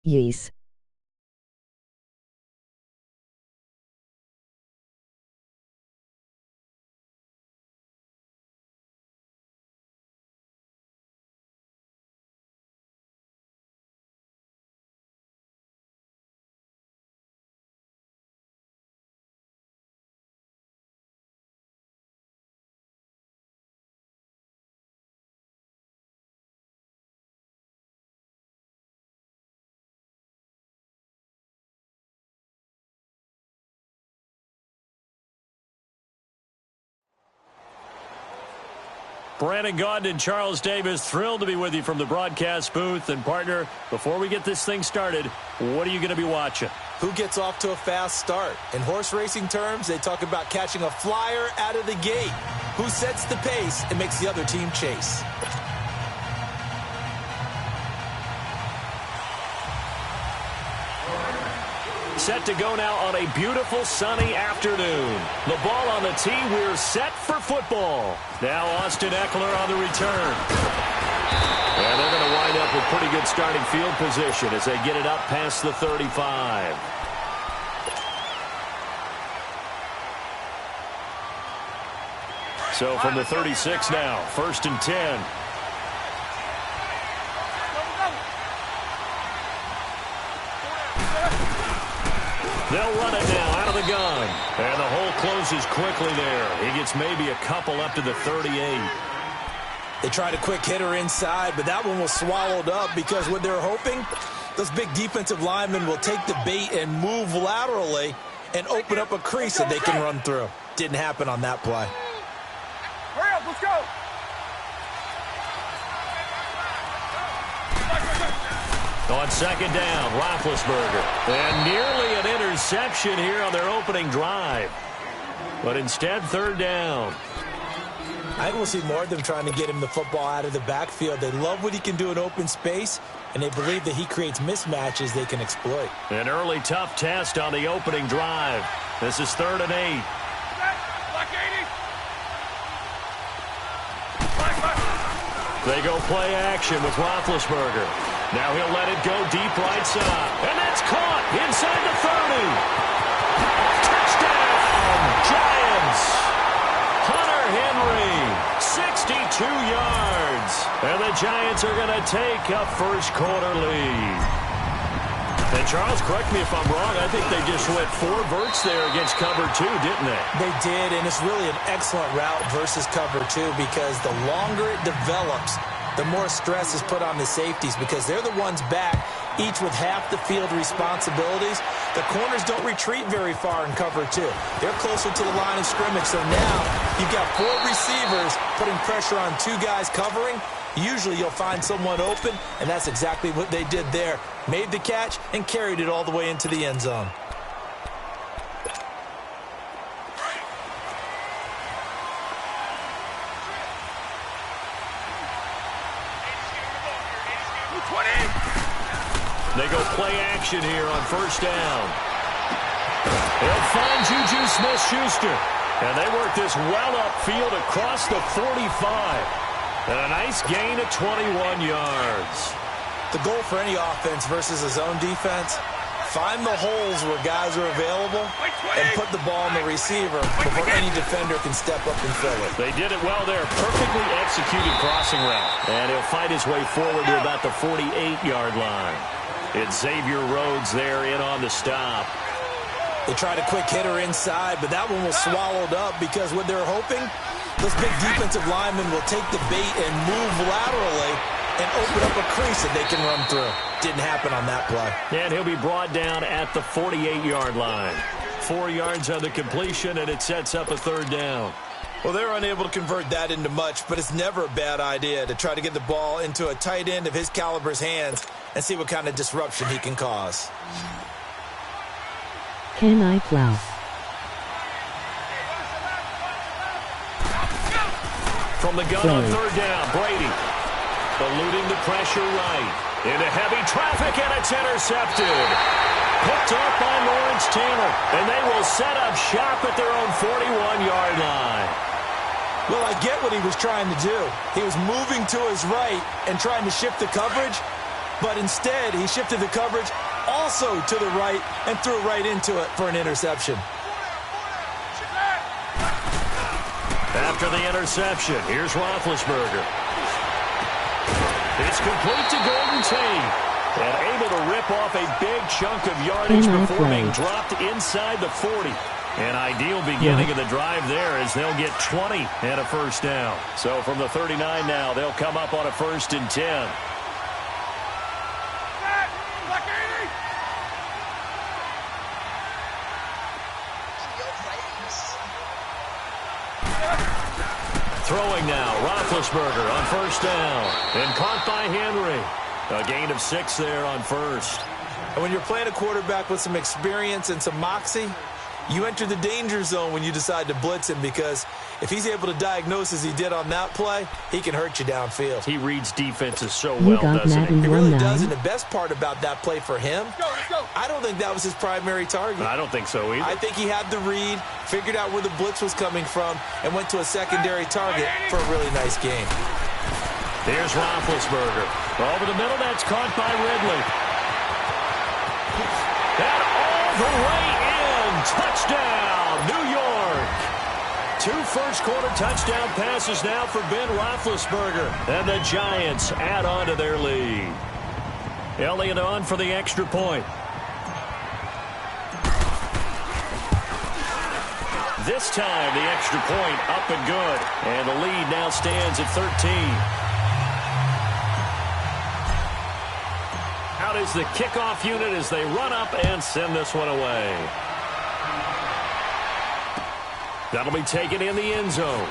Yes. Brandon Gaudin and Charles Davis, thrilled to be with you from the broadcast booth. And, partner, before we get this thing started, what are you going to be watching? Who gets off to a fast start? In horse racing terms, they talk about catching a flyer out of the gate. Who sets the pace and makes the other team chase? Set to go now on a beautiful sunny afternoon. The ball on the tee. We're set for football. Now Austin Eckler on the return. And they're going to wind up with pretty good starting field position as they get it up past the 35. So from the 36 now, 1st and 10. They'll run it now out of the gun. And the hole closes quickly there. He gets maybe a couple up to the 38. They tried a quick hitter inside, but that one was swallowed up because what they're hoping, those big defensive linemen will take the bait and move laterally and open up a crease that they can run through. Didn't happen on that play. Hurry up, let's go. On 2nd down, Roethlisberger. And nearly an interception here on their opening drive. But instead, 3rd down. I will see more of them trying to get him the football out of the backfield. They love what he can do in open space, and they believe that he creates mismatches they can exploit. An early tough test on the opening drive. This is 3rd and 8. They go play action with Roethlisberger. Now he'll let it go deep right side. And that's caught inside the 30. Touchdown, Giants. Hunter Henry, 62 yards. And the Giants are going to take a first-quarter lead. And, Charles, correct me if I'm wrong. I think they just went 4 verts there against cover 2, didn't they? They did, and it's really an excellent route versus cover 2 because the longer it develops, the more stress is put on the safeties because they're the ones back, each with half the field responsibilities. The corners don't retreat very far in cover 2. They're closer to the line of scrimmage, so now you've got 4 receivers putting pressure on 2 guys covering. Usually you'll find someone open, and that's exactly what they did there. Made the catch and carried it all the way into the end zone. They go play action here on 1st down. They'll find Juju Smith-Schuster. And they work this well upfield across the 45. And a nice gain of 21 yards. The goal for any offense versus a zone defense, find the holes where guys are available and put the ball on the receiver before any defender can step up and fill it. They did it well there. Perfectly executed crossing route. And he'll fight his way forward to about the 48-yard line. It's Xavier Rhodes there in on the stop. They tried a quick hitter inside, but that one was swallowed up because what they're hoping, those big defensive linemen will take the bait and move laterally and open up a crease that they can run through. Didn't happen on that play. And he'll be brought down at the 48-yard line. 4 yards on the completion, and it sets up a 3rd down. Well, they're unable to convert that into much, but it's never a bad idea to try to get the ball into a tight end of his caliber's hands and see what kind of disruption he can cause. Can I plow? From the gun on 3rd down, Brady eluding the pressure right. Into heavy traffic, and it's intercepted. Picked off by Lawrence Taylor, and they will set up shop at their own 41-yard line. Well, I get what he was trying to do. He was moving to his right and trying to shift the coverage, But instead, he shifted the coverage also to the right and threw right into it for an interception. After the interception, here's Roethlisberger. It's complete to Golden Tate. And able to rip off a big chunk of yardage before being dropped inside the 40. An ideal beginning of the drive there as they'll get 20 and a first down. So from the 39 now, they'll come up on a 1st and 10. Throwing now, Roethlisberger on 1st down. And caught by Henry. A gain of 6 there on 1st. And when you're playing a quarterback with some experience and some moxie, you enter the danger zone when you decide to blitz him, because if he's able to diagnose as he did on that play, he can hurt you downfield. He reads defenses so well, doesn't he? He really does, and the best part about that play for him, I don't think that was his primary target. I don't think so either. I think he had the read, figured out where the blitz was coming from, and went to a secondary target for a really nice game. Here's Roethlisberger. Over the middle, that's caught by Ridley. And all the way in. Touchdown, New York. 2 first-quarter touchdown passes now for Ben Roethlisberger. And the Giants add on to their lead. Elliott on for the extra point. This time, the extra point up and good. And the lead now stands at 13. Out is the kickoff unit as they run up and send this one away. That'll be taken in the end zone.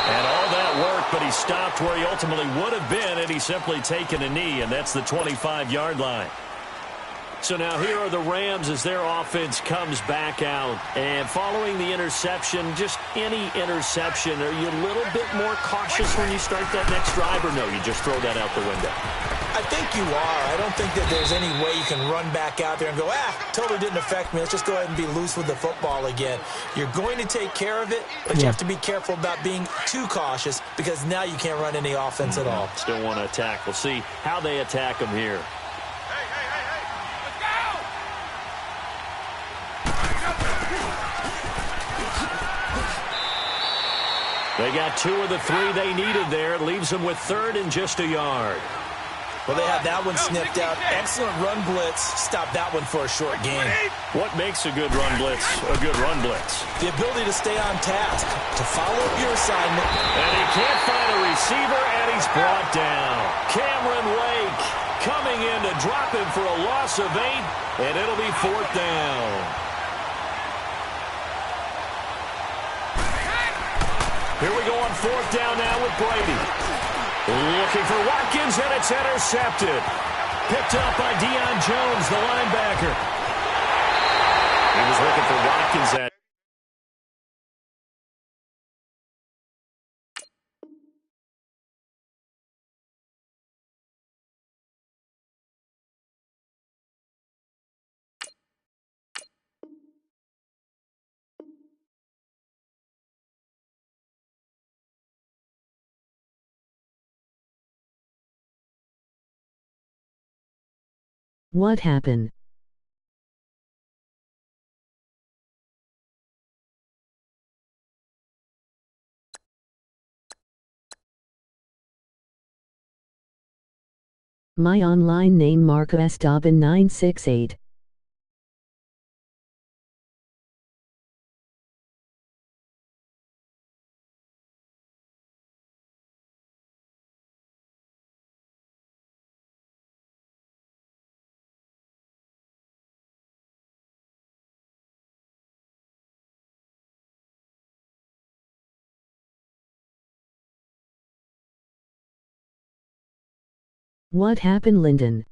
And all that work, but he stopped where he ultimately would have been had he simply taken a knee, and that's the 25-yard line. So now here are the Rams as their offense comes back out. And following the interception, just any interception, are you a little bit more cautious when you start that next drive, or no, you just throw that out the window? I think you are. I don't think that there's any way you can run back out there and go, totally didn't affect me. Let's just go ahead and be loose with the football again. You're going to take care of it, but you have to be careful about being too cautious, because now you can't run any offense at all. Still want to attack. We'll see how they attack them here. They got 2 of the 3 they needed there. It leaves them with 3rd and just a yard. Well, they had that one snipped out. Excellent run blitz. Stop that one for a short gain. What makes a good run blitz a good run blitz? The ability to stay on task, to follow up your assignment. And he can't find a receiver, and he's brought down. Cameron Wake coming in to drop him for a loss of 8, and it'll be 4th down. Here we go on 4th down now with Brady. Looking for Watkins, and it's intercepted. Picked up by Deion Jones, the linebacker. He was looking for Watkins at. What happened? My online name Marco S. Dobbin 968. What happened, Lyndon?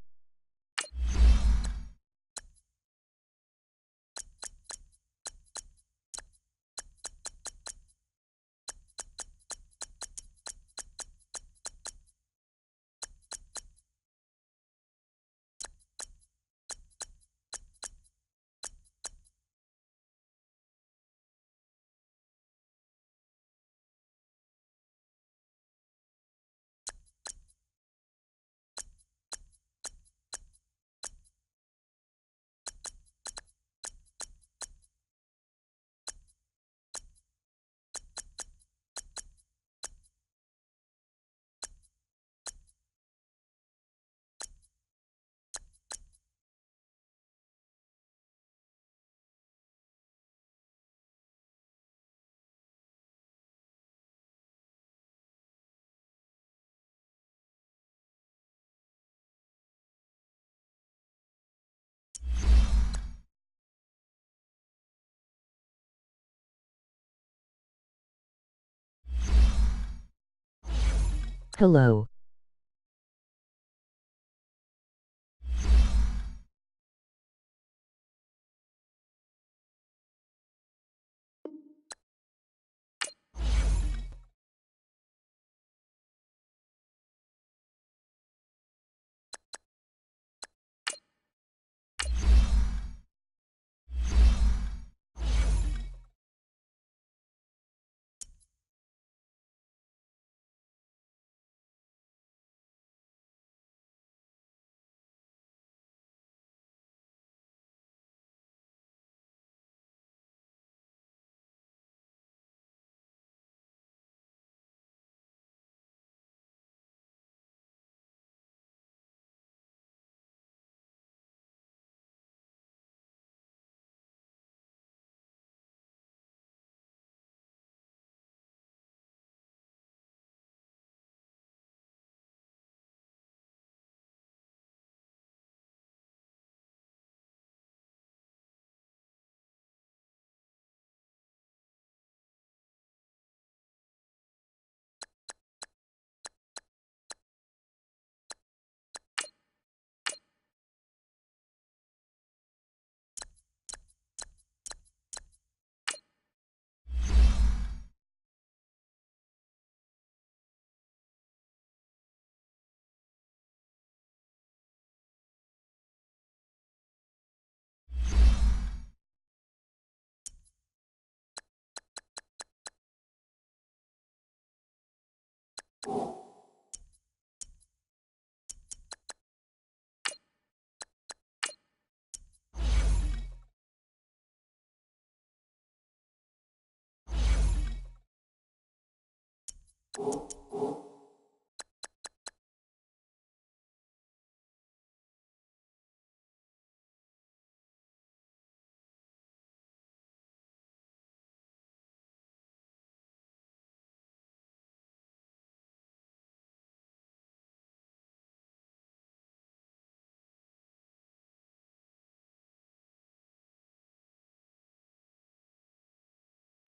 Hello.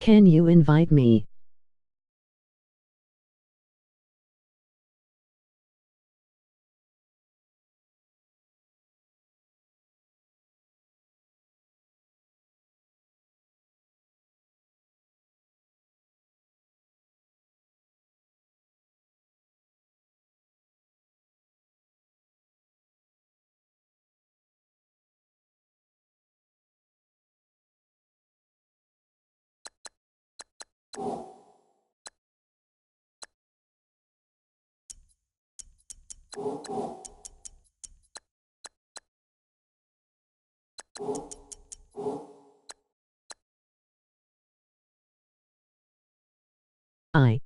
Can you invite me? I.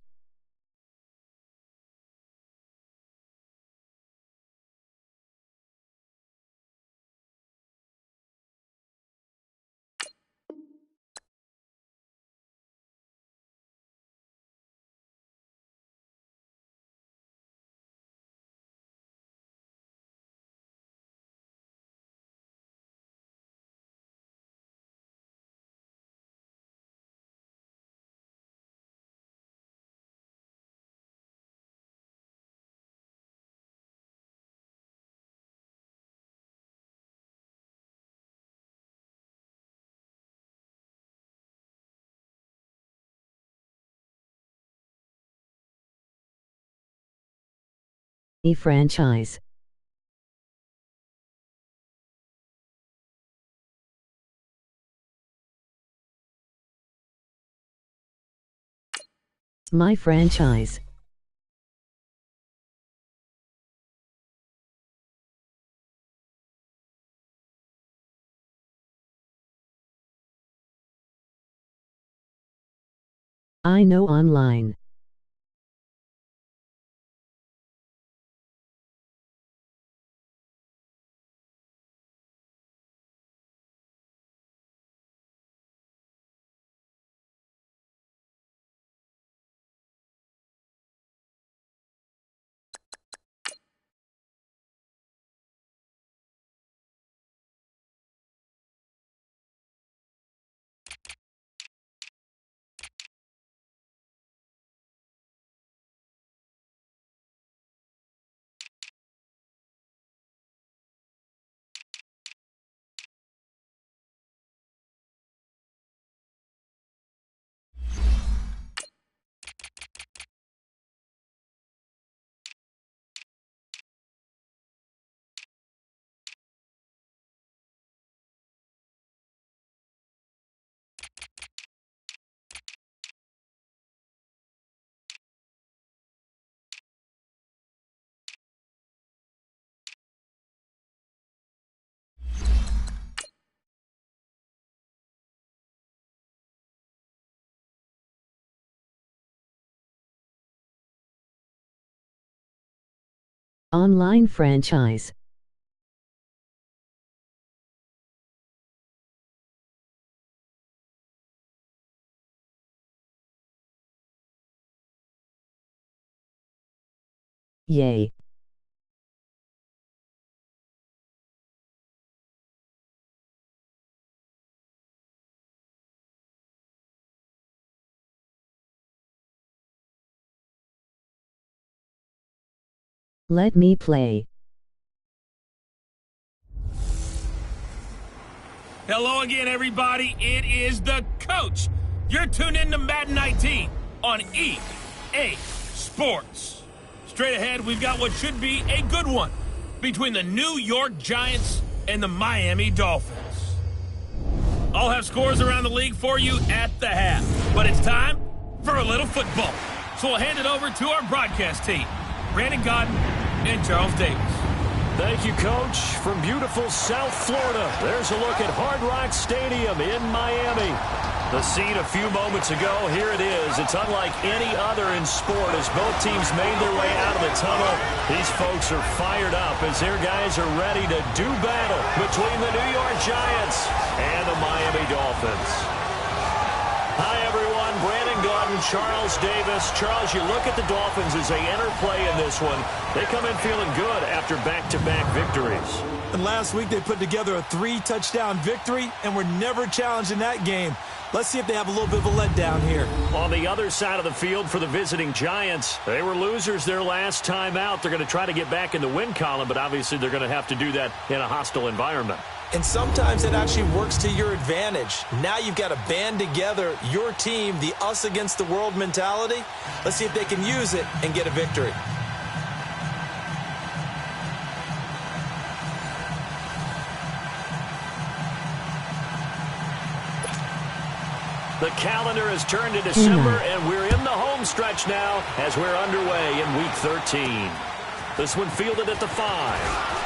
Franchise. My franchise. I know online. Online franchise. Yay. Let me play. Hello again, everybody. It is the coach. You're tuned in to Madden 19 on EA Sports. Straight ahead, we've got what should be a good one between the New York Giants and the Miami Dolphins. I'll have scores around the league for you at the half, but it's time for a little football. So we'll hand it over to our broadcast team, Brandon Godden and Charles Davis. Thank you, Coach. From beautiful South Florida, there's a look at Hard Rock Stadium in Miami. The scene a few moments ago, here it is. It's unlike any other in sport as both teams made their way out of the tunnel. These folks are fired up as their guys are ready to do battle between the New York Giants and the Miami Dolphins. Hi, everyone. Brandon Godden, Charles Davis. Charles, you look at the Dolphins as they enter play in this one. They come in feeling good after back-to-back victories. And last week they put together a 3-touchdown victory and were never challenged in that game. Let's see if they have a little bit of a letdown here. On the other side of the field for the visiting Giants, they were losers their last time out. They're going to try to get back in the win column, but obviously they're going to have to do that in a hostile environment. And sometimes it actually works to your advantage. Now you've got to band together your team, the us against the world mentality. Let's see if they can use it and get a victory. The calendar has turned to December, and we're in the home stretch now as we're underway in Week 13. This one fielded at the 5.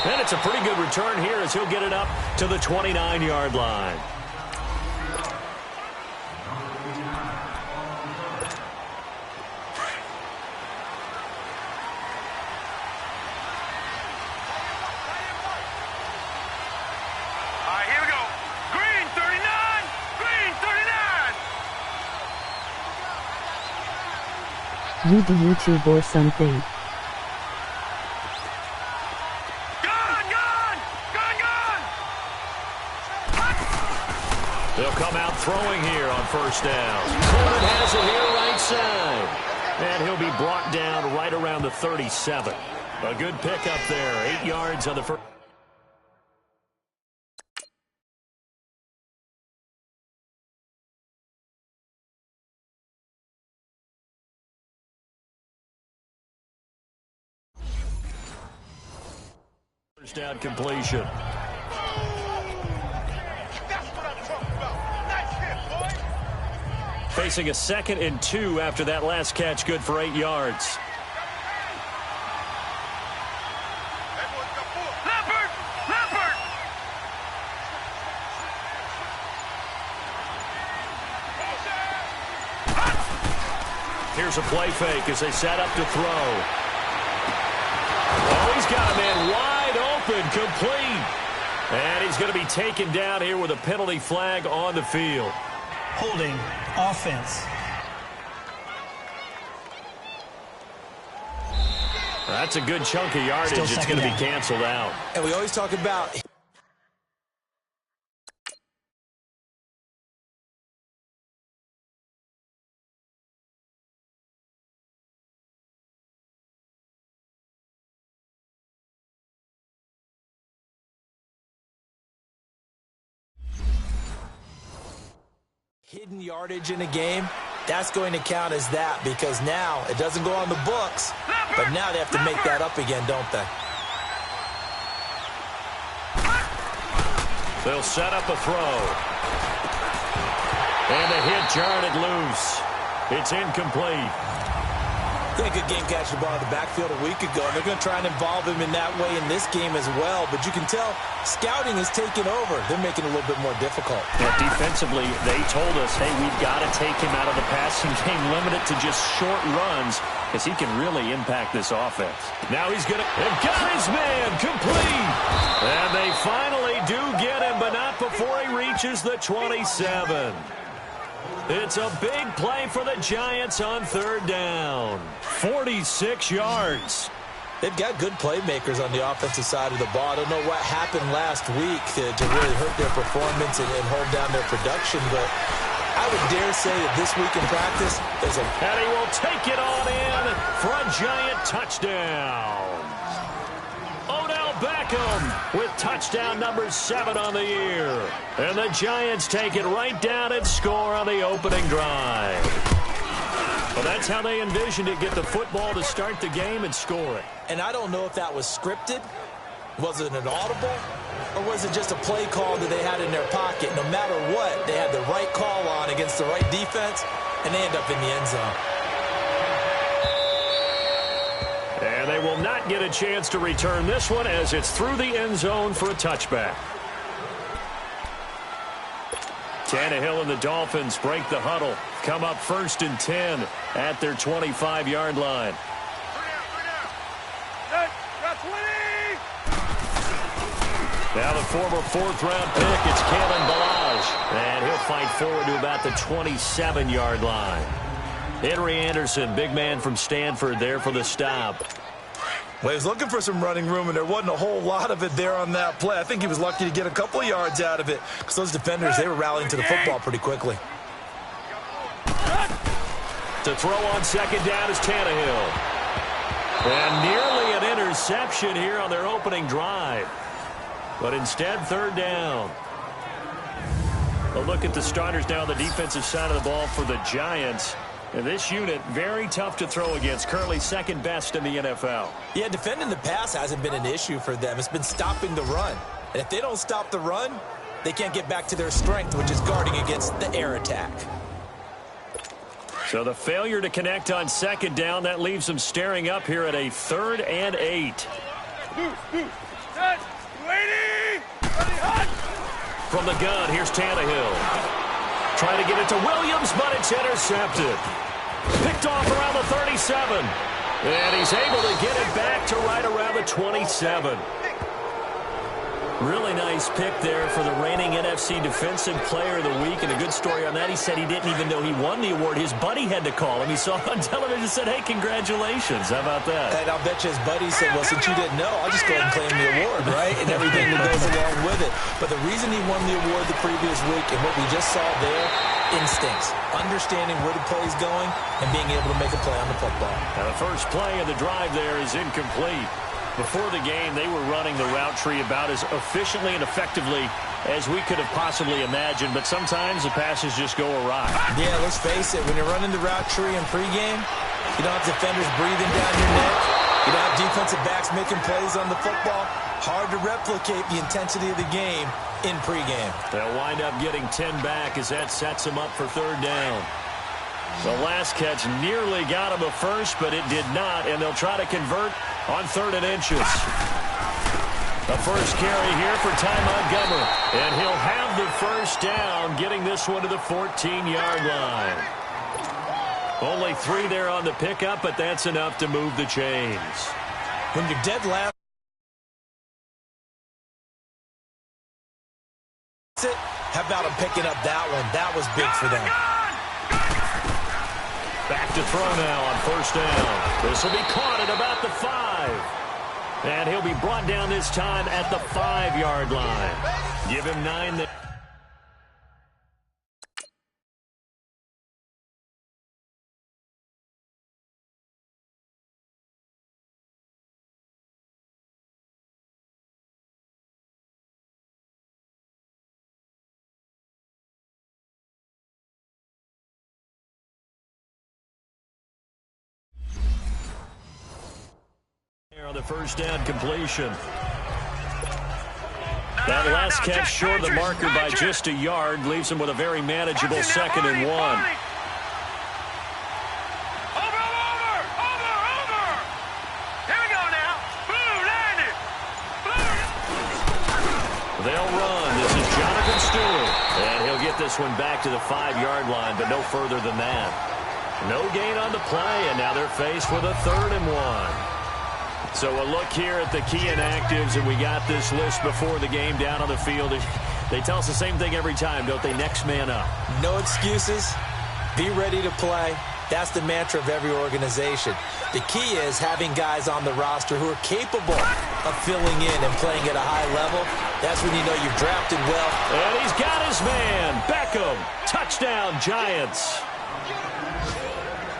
And it's a pretty good return here as he'll get it up to the 29-yard line. Here we go. Green 39. Green 39. You do YouTube or something. They'll come out throwing here on first down. Coleman has it here right side. And he'll be brought down right around the 37. A good pickup there. 8 yards on the first. First down completion. Facing a 2nd and 2 after that last catch, good for 8 yards. Leopard! Here's a play fake as they set up to throw. Oh, he's got a man wide open, complete. And he's going to be taken down here with a penalty flag on the field. Holding offense. That's a good chunk of yardage. It's going to be canceled out. And we always talk about hidden yardage in a game. That's going to count as that because now it doesn't go on the books, but now they have to make that up again, don't they? They'll set up a throw. And the hit jarred it loose. It's incomplete. Yeah, good game catching the ball in the backfield a week ago. And they're going to try and involve him in that way in this game as well. But you can tell scouting is taking over. They're making it a little bit more difficult. Yeah, defensively, they told us, hey, we've got to take him out of the passing game, limit it to just short runs, because he can really impact this offense. Now he's going to... They've got his man complete. And they finally do get him, but not before he reaches the 27. It's a big play for the Giants on third down. 46 yards. They've got good playmakers on the offensive side of the ball. I don't know what happened last week to really hurt their performance and hold down their production, but I would dare say that this week in practice, there's a... And he will take it on in for a Giant touchdown. Odell Beckham with touchdown number 7 on the year. And the Giants take it right down and score on the opening drive. Well, that's how they envisioned it, get the football to start the game and score it. And I don't know if that was scripted. Was it an audible? Or was it just a play call that they had in their pocket? No matter what, they had the right call on against the right defense, and they end up in the end zone. And they will not get a chance to return this one as it's through the end zone for a touchback. Tannehill and the Dolphins break the huddle. Come up 1st and 10 at their 25-yard line. Now the former 4th-round pick, it's Kalen Ballage. And he'll fight forward to about the 27-yard line. Henry Anderson, big man from Stanford, there for the stop. Well, he was looking for some running room, and there wasn't a whole lot of it there on that play. I think he was lucky to get a couple of yards out of it because those defenders, they were rallying to the football pretty quickly. To throw on 2nd down is Tannehill. And nearly an interception here on their opening drive. But instead, 3rd down. A look at the starters now on the defensive side of the ball for the Giants. And this unit, very tough to throw against. Currently 2nd best in the NFL. Yeah, defending the pass hasn't been an issue for them. It's been stopping the run. And if they don't stop the run, they can't get back to their strength, which is guarding against the air attack. So the failure to connect on 2nd down, that leaves them staring up here at a 3rd and 8. From the gun, here's Tannehill. Trying to get it to Williams, but it's intercepted. Picked off around the 37. And he's able to get it back to right around the 27. Really nice pick there for the reigning NFC Defensive Player of the Week. And a good story on that, he said he didn't even know he won the award. His buddy had to call him. He saw it on television and said, hey, congratulations. How about that? And I'll bet you his buddy said, well, since you didn't know, I'll just go ahead and claim the award, right? And everything that goes along with it. But the reason he won the award the previous week and what we just saw there, instincts, understanding where the play is going and being able to make a play on the football. Now the first play of the drive there is incomplete. Before the game, they were running the route tree about as efficiently and effectively as we could have possibly imagined, but sometimes the passes just go awry. Yeah, let's face it, when you're running the route tree in pregame, you don't have defenders breathing down your neck. You don't have defensive backs making plays on the football. Hard to replicate the intensity of the game in pregame. They'll wind up getting 10 back as that sets them up for 3rd down. The last catch nearly got him a first, but it did not, and they'll try to convert on 3rd and inches. The first carry here for Ty Montgomery, and he'll have the first down, getting this one to the 14-yard line. Only 3 there on the pickup, but that's enough to move the chains. When you're dead last, how about him picking up that one? That was big for them. Back to throw now on 1st down. This will be caught at about the 5. And he'll be brought down this time at the 5-yard line. Give him 9 there. On the 1st down completion. That last catch short of the marker by just a yard leaves him with a very manageable 2nd and 1. Over! They'll run. This is Jonathan Stewart. And he'll get this one back to the 5-yard line, but no further than that. No gain on the play, and now they're faced with a 3rd and 1. So a look here at the key inactives, and we got this list before the game down on the field. They tell us the same thing every time, don't they? Next man up. No excuses. Be ready to play. That's the mantra of every organization. The key is having guys on the roster who are capable of filling in and playing at a high level. That's when you know you've drafted well. And he's got his man. Beckham. Touchdown, Giants.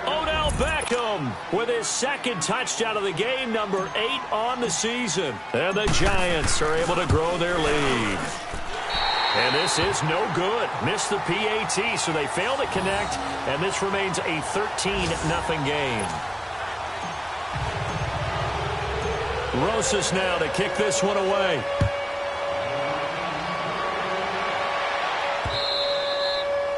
Odell Beckham with his 2nd touchdown of the game, number 8 on the season. And the Giants are able to grow their lead. And this is no good. Missed the PAT, so they fail to connect, and this remains a 13-0 game. Rosas now to kick this one away.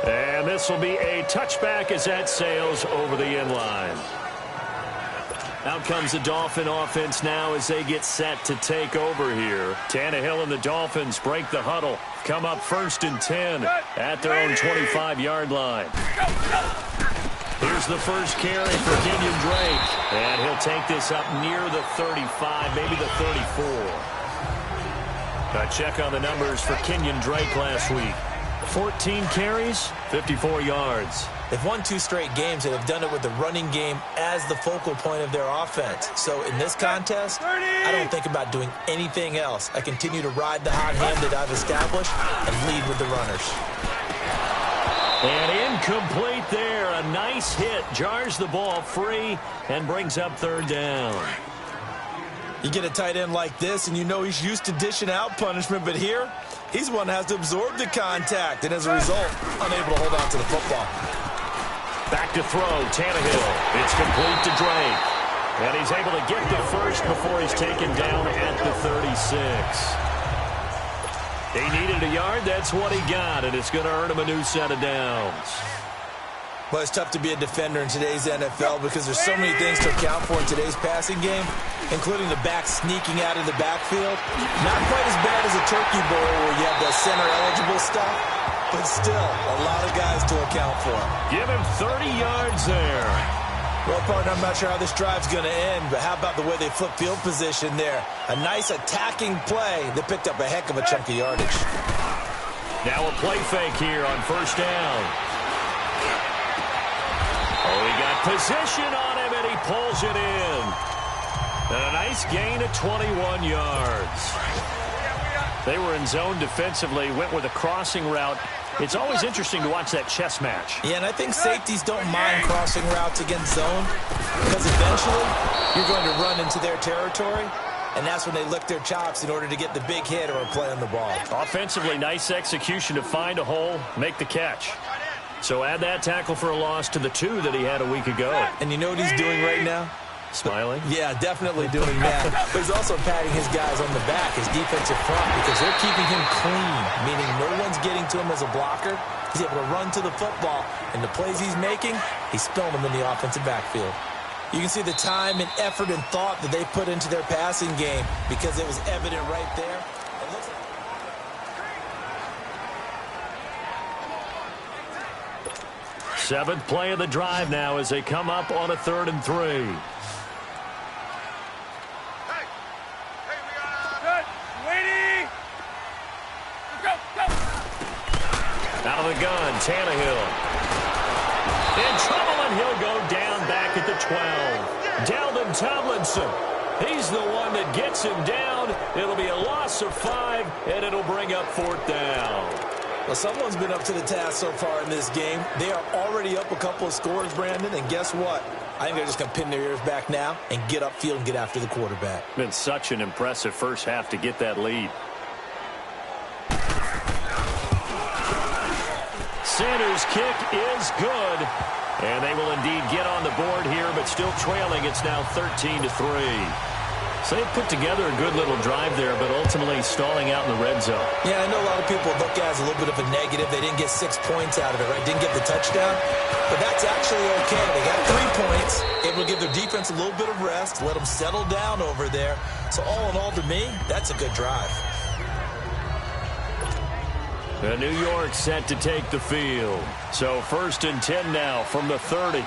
And this will be a touchback as that sails over the end line. Out comes the Dolphin offense now as they get set to take over here. Tannehill and the Dolphins break the huddle. Come up 1st and 10 at their own 25-yard line. Here's the first carry for Kenyon Drake. And he'll take this up near the 35, maybe the 34. A check on the numbers for Kenyon Drake last week. 14 carries, 54 yards. They've won 2 straight games and have done it with the running game as the focal point of their offense. So in this contest, I don't think about doing anything else. I continue to ride the hot hand that I've established and lead with the runners. And incomplete there. A nice hit. Jars the ball free and brings up 3rd down. You get a tight end like this, and you know he's used to dishing out punishment, but here, he's one that has to absorb the contact, and as a result, unable to hold on to the football. Back to throw, Tannehill. It's complete to Drake. And he's able to get the first before he's taken down at the 36. He needed a yard. That's what he got, and it's going to earn him a new set of downs. Well, it's tough to be a defender in today's NFL because there's so many things to account for in today's passing game, including the back sneaking out of the backfield. Not quite as bad as a turkey bowl where you have the center-eligible stuff, but still a lot of guys to account for. Give him 30 yards there. Well, partner, I'm not sure how this drive's going to end, but how about the way they flip field position there? A nice attacking play that picked up a heck of a chunk of yardage. Now a play fake here on 1st down. Oh, he got position on him, and he pulls it in. And a nice gain of 21 yards. They were in zone defensively, went with a crossing route. It's always interesting to watch that chess match. Yeah, and I think safeties don't mind crossing routes against zone because eventually you're going to run into their territory, and that's when they lick their chops in order to get the big hit or a play on the ball. Offensively, nice execution to find a hole, make the catch. So add that tackle for a loss to the 2 that he had a week ago. And you know what he's doing right now? Smiling? Yeah, definitely doing that. But he's also patting his guys on the back, his defensive front, because they're keeping him clean, meaning no one's getting to him as a blocker. He's able to run to the football, and the plays he's making, he's spilling them in the offensive backfield. You can see the time and effort and thought that they put into their passing game because it was evident right there. It looks like 7th play of the drive now as they come up on a 3rd and 3. Out of the gun, Tannehill. In trouble, and he'll go down back at the 12. Dalvin Tomlinson. He's the one that gets him down. It'll be a loss of 5, and it'll bring up 4th down. Well, someone's been up to the task so far in this game. They are already up a couple of scores, Brandon, and guess what? I think they're just going to pin their ears back now and get upfield and get after the quarterback. Been such an impressive first half to get that lead. Sanders' kick is good. And they will indeed get on the board here, but still trailing. It's now 13-3. So they put together a good little drive there, but ultimately stalling out in the red zone. Yeah, I know a lot of people look at it as a little bit of a negative. They didn't get 6 points out of it, right? Didn't get the touchdown. But that's actually okay. They got 3 points. Able to give their defense a little bit of rest, let them settle down over there. So all in all, to me, that's a good drive. New York set to take the field. So 1st and 10 now from the 30.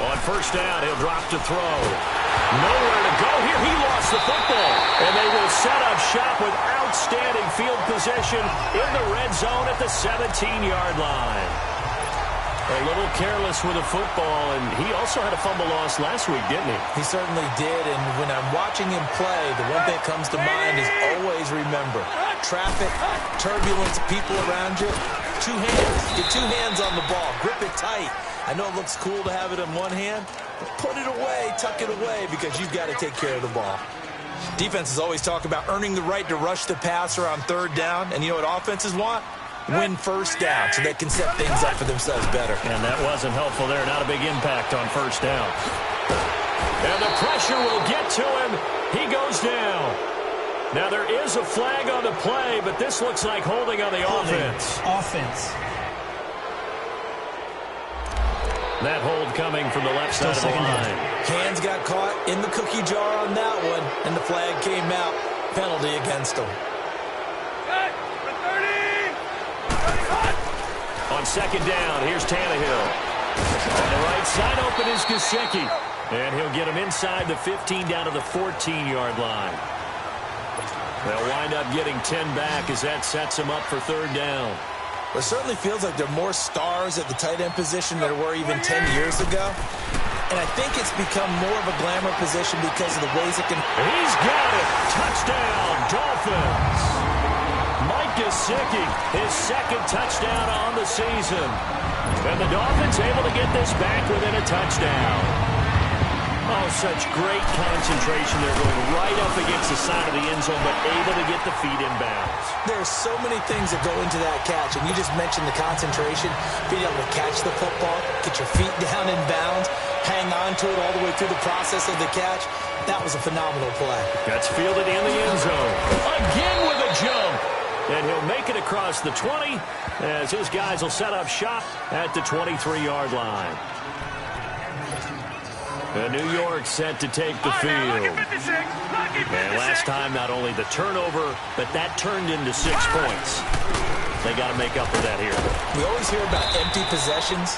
On 1st down, he'll drop to throw. Nowhere to go here. He lost the football. And they will set up shop with outstanding field position in the red zone at the 17-yard line. A little careless with the football, and he also had a fumble loss last week, didn't he? He certainly did, and when I'm watching him play, the one thing that comes to mind is always remember, traffic, turbulence, people around you, 2 hands. Get 2 hands on the ball. Grip it tight. I know it looks cool to have it in one hand, but put it away, tuck it away, because you've got to take care of the ball. Defenses always talk about earning the right to rush the passer on 3rd down, and you know what offenses want? Win 1st down so they can set things up for themselves better. And that wasn't helpful there. Not a big impact on 1st down. And the pressure will get to him. He goes down. Now there is a flag on the play, but this looks like holding on the offense. That hold coming from the left side of the line. Hands got caught in the cookie jar on that one, and the flag came out. Penalty against him. On 2nd down, here's Tannehill. On the right side, open is Gesicki. And he'll get him inside the 15 down to the 14-yard line. They'll wind up getting 10 back as that sets him up for 3rd down. It certainly feels like there are more stars at the tight end position than there were even 10 years ago. And I think it's become more of a glamour position because of the ways it can... He's got it! Touchdown, Dolphins! Gesicki, his 2nd touchdown on the season. And the Dolphins able to get this back within a touchdown. Oh, such great concentration. They're going right up against the side of the end zone, but able to get the feet in bounds. There's so many things that go into that catch, and you just mentioned the concentration, being able to catch the football, get your feet down in bounds, hang on to it all the way through the process of the catch. That was a phenomenal play. That's fielded in the end zone. Again with a jump. And he'll make it across the 20 as his guys will set up shop at the 23-yard line. New York set to take the field. And last time, not only the turnover, but that turned into 6 points. They got to make up for that here. We always hear about empty possessions,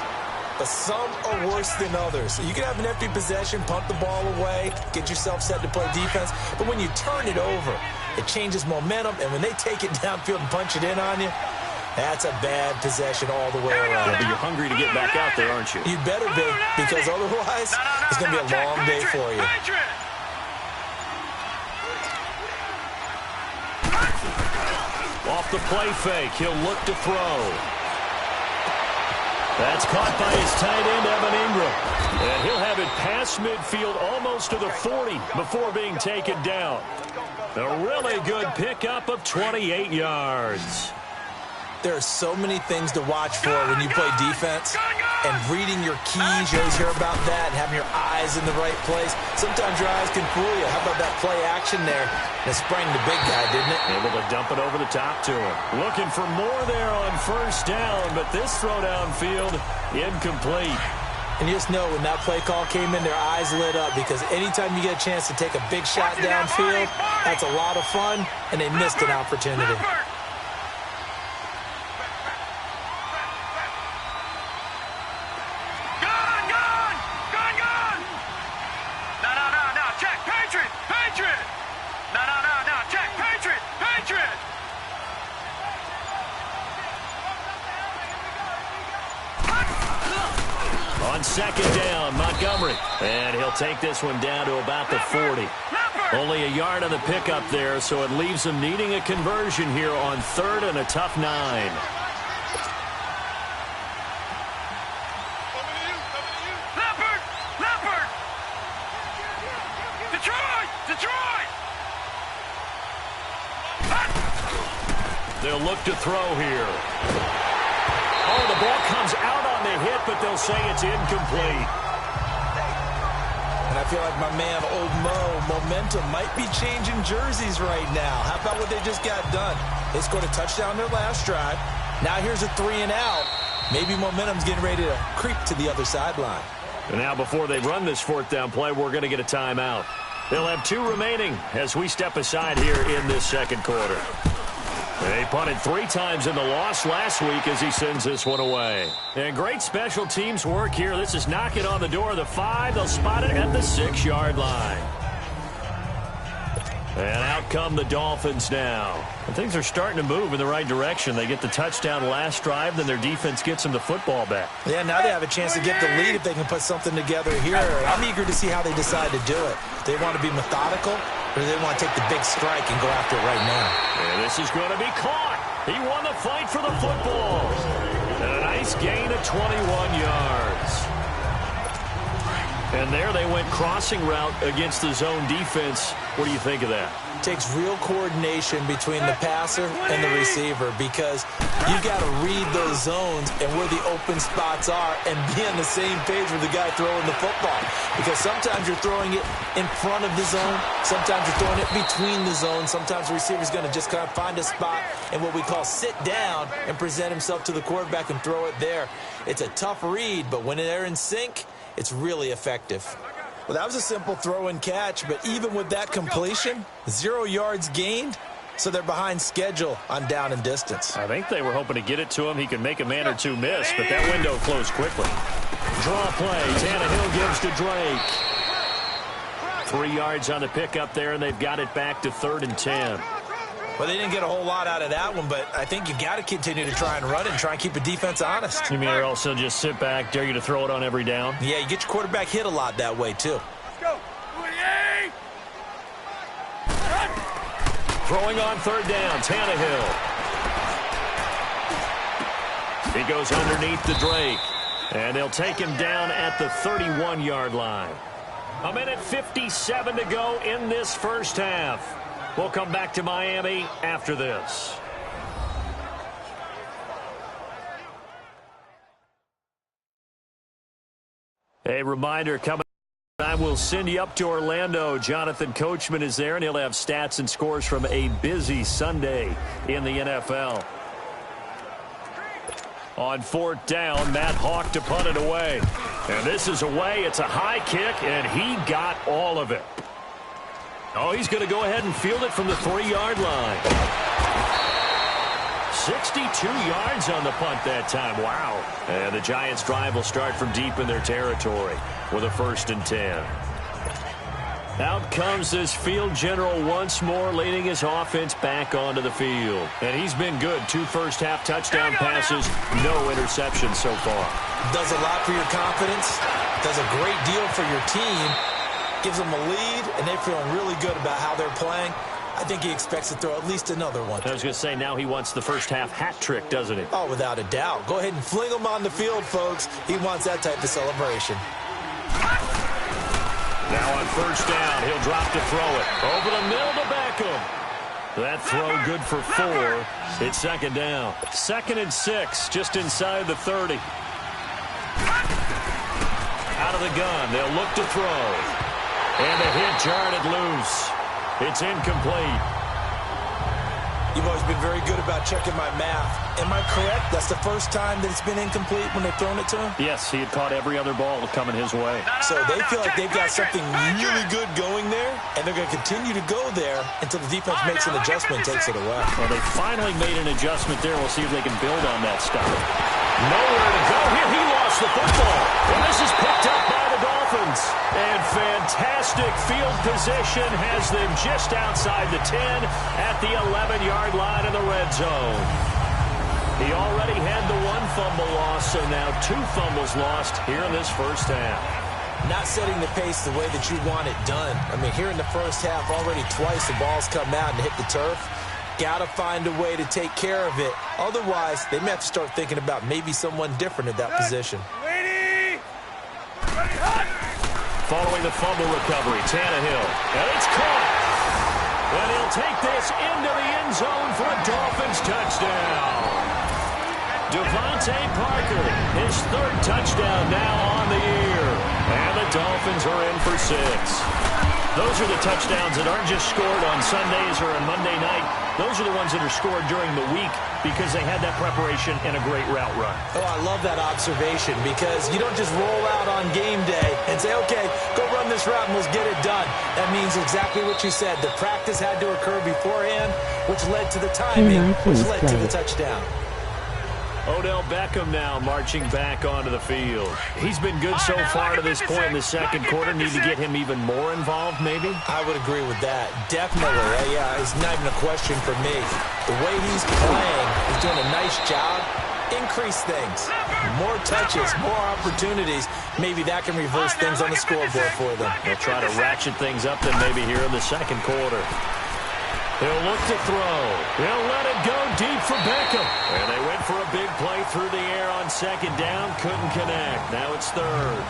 but some are worse than others. You can have an empty possession, punt the ball away, get yourself set to play defense, but when you turn it over, it changes momentum, and when they take it downfield and punch it in on you, that's a bad possession all the way around. Yeah, but you're hungry to get back out there, aren't you? You better be, because otherwise it's going to be a long day for you. Off the play fake, he'll look to throw. That's caught by his tight end, Evan Ingram. And he'll have it past midfield almost to the 40 before being taken down. A really good pickup of 28 yards. There are so many things to watch for when you play defense. And reading your keys, you always hear about that, and having your eyes in the right place. Sometimes your eyes can fool you. How about that play action there? It sprang the big guy, didn't it? Able to dump it over the top to him. Looking for more there on 1st down, but this throw downfield, incomplete. And you just know when that play call came in, their eyes lit up, because anytime you get a chance to take a big shot downfield, that's a lot of fun, and they missed an opportunity. On 2nd down, Montgomery. And he'll take this one down to about the 40. Only a yard on the pickup there, so it leaves them needing a conversion here on 3rd and a tough 9. They'll look to throw here. Oh, the ball comes out on the hit, but they'll say it's incomplete. And I feel like my man, Old Mo, momentum might be changing jerseys right now. How about what they just got done? They scored a touchdown their last drive. Now here's a 3-and-out. Maybe momentum's getting ready to creep to the other sideline. And now before they run this 4th down play, we're going to get a timeout. They'll have 2 remaining as we step aside here in this second quarter. They punted 3 times in the loss last week as he sends this one away. And great special teams work here. This is knocking on the door of the 5. They'll spot it at the 6-yard line. And out come the Dolphins now. And things are starting to move in the right direction. They get the touchdown last drive, then their defense gets them the football back. Yeah, now they have a chance to get the lead if they can put something together here. I'm eager to see how they decide to do it. They want to be methodical, or do they want to take the big strike and go after it right now? And this is going to be caught. He won the fight for the football. And a nice gain of 21 yards. And there they went crossing route against the zone defense. What do you think of that? Takes real coordination between the passer and the receiver because you've got to read those zones and where the open spots are and be on the same page with the guy throwing the football. Because sometimes you're throwing it in front of the zone. Sometimes you're throwing it between the zones. Sometimes the receiver's going to just kind of find a spot and what we call sit down and present himself to the quarterback and throw it there. It's a tough read, but when they're in sync, it's really effective. Well, that was a simple throw and catch, but even with that completion, 0 yards gained, so they're behind schedule on down and distance. I think they were hoping to get it to him. He could make a man or 2 miss, but that window closed quickly. Draw play. Tannehill gives to Drake. 3 yards on the pickup there, and they've got it back to 3rd and 10. Well, they didn't get a whole lot out of that one, but I think you got to continue to try and run it and try and keep the defense honest. You mean or also just sit back, dare you to throw it on every down? Yeah, you get your quarterback hit a lot that way, too. Let's go. Throwing on 3rd down, Tannehill. He goes underneath the Drake, and they'll take him down at the 31-yard line. 1:57 to go in this first half. We'll come back to Miami after this. A reminder coming up, we'll send you up to Orlando. Jonathan Coachman is there, and he'll have stats and scores from a busy Sunday in the NFL. On 4th down, Matt Hawk to punt it away. And this is away. It's a high kick, and he got all of it. Oh, he's going to go ahead and field it from the 3-yard line. 62 yards on the punt that time. Wow. And the Giants' drive will start from deep in their territory with a 1st and 10. Out comes this field general once more, leading his offense back onto the field. And he's been good. 2 first-half touchdown passes, no interceptions so far. Does a lot for your confidence. Does a great deal for your team. Gives them a lead, and they're feeling really good about how they're playing. I think he expects to throw at least another one. I was going to say, now he wants the first-half hat trick, doesn't he? Oh, without a doubt. Go ahead and fling him on the field, folks. He wants that type of celebration. Now on 1st down, he'll drop to throw it. Over the middle to Beckham. That throw good for 4. It's 2nd down. 2nd and 6, just inside the 30. Out of the gun, they'll look to throw. And the hit jarred it loose. It's incomplete. You've always been very good about checking my math. Am I correct? That's the first time that it's been incomplete when they've thrown it to him? Yes, he had caught every other ball coming his way. So they feel like they've got something really good going there, and they're going to continue to go there until the defense makes an adjustment and takes it away. Well, they finally made an adjustment there. We'll see if they can build on that stuff. Nowhere to go here. He lost the football. And this is picked up by the Dolphins. And fantastic field position has them just outside the 10 at the 11-yard line in the red zone. He already had the 1 fumble loss, so now 2 fumbles lost here in this first half. Not setting the pace the way that you want it done. I mean, here in the first half, already twice the ball's come out and hit the turf. Got to find a way to take care of it. Otherwise, they may have to start thinking about maybe someone different at that position. Following the fumble recovery, Tannehill. And it's caught. And he'll take this into the end zone for a Dolphins touchdown. Devontae Parker, his 3rd touchdown now on the year. And the Dolphins are in for 6. Those are the touchdowns that aren't just scored on Sundays or on Monday night. Those are the ones that are scored during the week because they had that preparation and a great route run. Oh, I love that observation because you don't just roll out on game day and say, okay, go run this route and let's get it done. That means exactly what you said. The practice had to occur beforehand, which led to the timing, which led to the touchdown. Odell Beckham now marching back onto the field. He's been good so far to this point in the second quarter. Need to get him even more involved, maybe? I would agree with that. Definitely. Yeah, it's not even a question for me. The way he's playing, he's doing a nice job. Increase things. More touches, more opportunities. Maybe that can reverse things on the scoreboard for them. They'll try to ratchet things up then maybe here in the second quarter. He'll look to throw. He'll let it go deep for Beckham. And they went for a big play through the air on second down. Couldn't connect. Now it's third.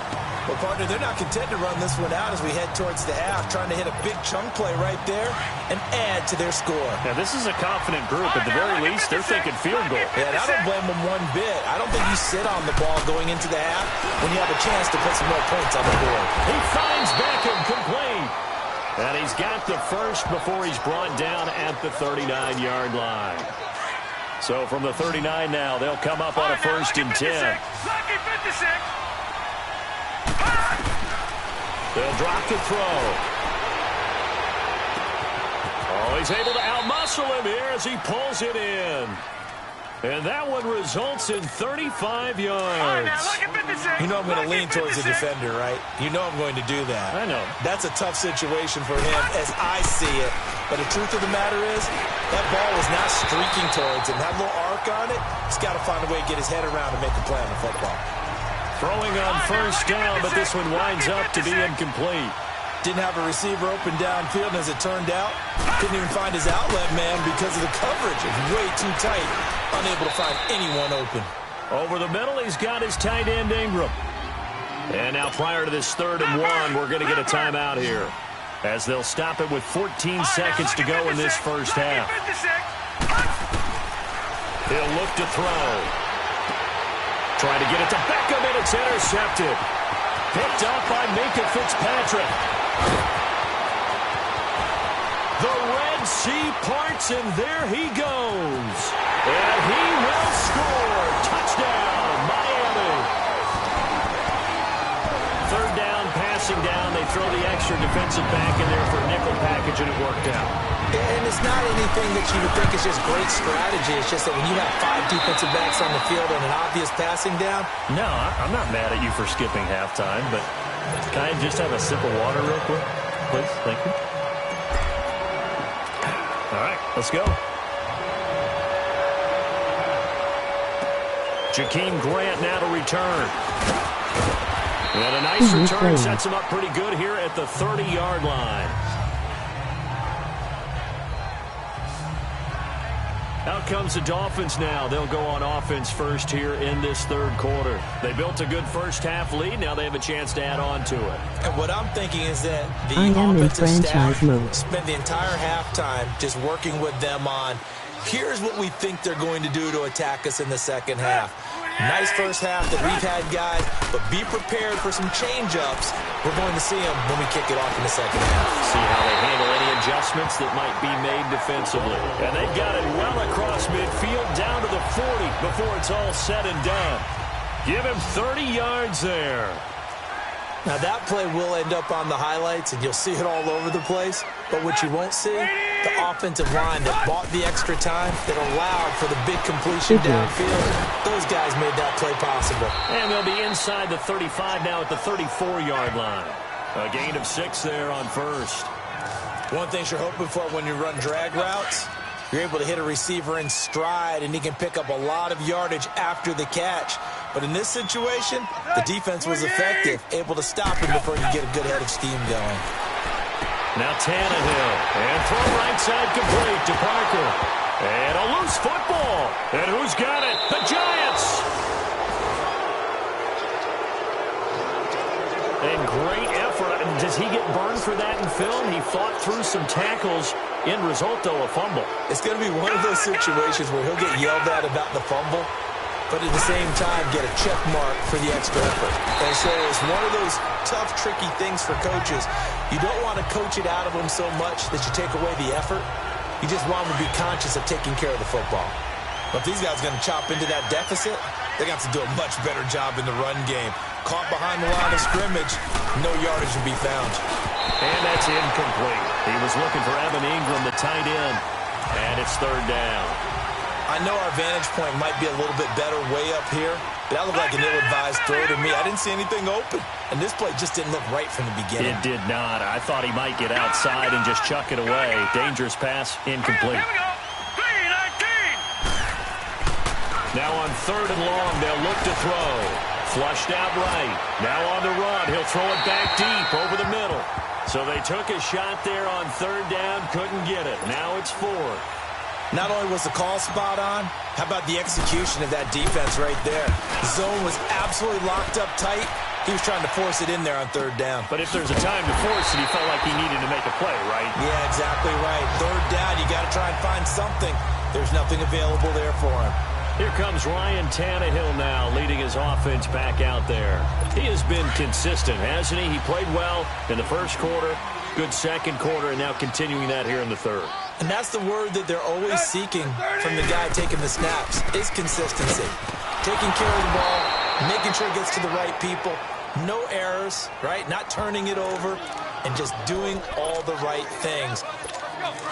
Well, partner, they're not content to run this one out as we head towards the half, trying to hit a big chunk play right there and add to their score. Now, this is a confident group. At the very least, they're thinking field goal. Yeah, and I don't blame them one bit. I don't think you sit on the ball going into the half when you have a chance to put some more points on the board. He finds Beckham complete. And he's got the first before he's brought down at the 39-yard line. So from the 39 now, they'll come up on a 1st and 10. They'll drop the throw. Oh, he's able to outmuscle him here as he pulls it in. And that one results in 35 yards. You know I'm going to lean towards the defender, right? You know I'm going to do that. I know. That's a tough situation for him as I see it. But the truth of the matter is, that ball was not streaking towards him. That little arc on it, he's got to find a way to get his head around and make a play on the football. Throwing on 1st down, but this one winds up to be incomplete. Didn't have a receiver open downfield, and as it turned out, couldn't even find his outlet man because of the coverage. It was way too tight, unable to find anyone open. Over the middle, he's got his tight end Ingram. And now prior to this 3rd and 1, we're going to get a timeout here, as they'll stop it with 14 seconds to go in this first half. He'll look to throw. Trying to get it to Beckham, and it's intercepted. Picked up by Minkah Fitzpatrick. The Red Sea parts, and there he goes. And he will score. Touchdown, Miami. 3rd down, passing down. They throw the extra defensive back in there for a nickel package, and it worked out. And it's not anything that you would think is just great strategy. It's just that when you have 5 defensive backs on the field and an obvious passing down. No, I'm not mad at you for skipping halftime, but can I just have a sip of water real quick? Please, thank you. All right, let's go. Jakeem Grant now to return. And a nice return sets him up pretty good here at the 30-yard line. Out comes the Dolphins now. They'll go on offense first here in this 3rd quarter. They built a good first half lead. Now they have a chance to add on to it. And what I'm thinking is that the offensive staff spend the entire halftime just working with them on, here's what we think they're going to do to attack us in the second half. Nice first half that we've had, guys, but be prepared for some change-ups. We're going to see them when we kick it off in the second half. See how they handle any adjustments that might be made defensively. And they've got it well across midfield down to the 40 before it's all said and done. Give him 30 yards there. Now, that play will end up on the highlights, and you'll see it all over the place. But what you won't see, the offensive line that bought the extra time, that allowed for the big completion downfield, those guys made that play possible. And they'll be inside the 35 now at the 34-yard line. A gain of 6 there on 1st. One thing you're hoping for when you run drag routes, you're able to hit a receiver in stride, and he can pick up a lot of yardage after the catch. But in this situation, the defense was effective, able to stop him before you get a good head of steam going. Now Tannehill, and throw right side complete to Parker. And a loose football. And who's got it? The Giants. And great effort. And does he get burned for that in film? He fought through some tackles. End result, though, a fumble. It's going to be one of those situations where he'll get yelled at about the fumble, but at the same time get a check mark for the extra effort. And so it's one of those tough, tricky things for coaches. You don't want to coach it out of them so much that you take away the effort. You just want them to be conscious of taking care of the football. But if these guys are going to chop into that deficit, they're going to have to do a much better job in the run game. Caught behind the line of scrimmage. No yardage to be found. And that's incomplete. He was looking for Evan Ingram, the tight end. And it's third down. I know our vantage point might be a little bit better way up here, but that looked like an ill-advised throw to me. I didn't see anything open, and this play just didn't look right from the beginning. It did not. I thought he might get outside and just chuck it away. Dangerous pass, incomplete. Here we go. 3-19. Now on third and long, they'll look to throw. Flushed out right. Now on the run. He'll throw it back deep over the middle. So they took a shot there on third down, couldn't get it. Now it's fourth. Not only was the call spot on, how about the execution of that defense right there? The zone was absolutely locked up tight. He was trying to force it in there on third down. But if there's a time to force it, he felt like he needed to make a play, right? Yeah, exactly right. Third down, you got to try and find something. There's nothing available there for him. Here comes Ryan Tannehill now, leading his offense back out there. He has been consistent, hasn't he? He played well in the first quarter, good second quarter, and now continuing that here in the third. And that's the word that they're always seeking from the guy taking the snaps, is consistency. Taking care of the ball, making sure it gets to the right people, no errors, right? Not turning it over, and just doing all the right things.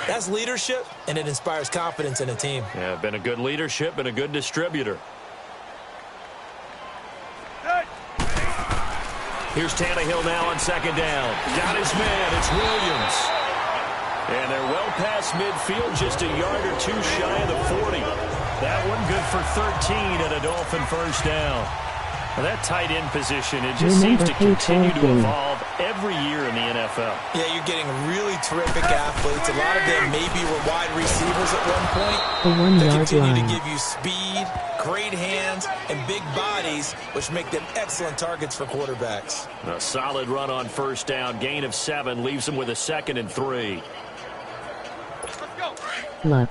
That's leadership, and it inspires confidence in a team. Yeah, been a good leadership and a good distributor. Here's Tannehill now on second down. Got his man. It's Williams. And they're well past midfield, just a yard or two shy of the 40. That one good for 13 and a Dolphin first down. Well, that tight end position, it just seems to continue to evolve every year in the NFL. Yeah, you're getting really terrific athletes. A lot of them maybe were wide receivers at one point. They continue to give you speed, great hands, and big bodies, which make them excellent targets for quarterbacks. A solid run on first down. Gain of 7 leaves them with a 2nd and 3. Look.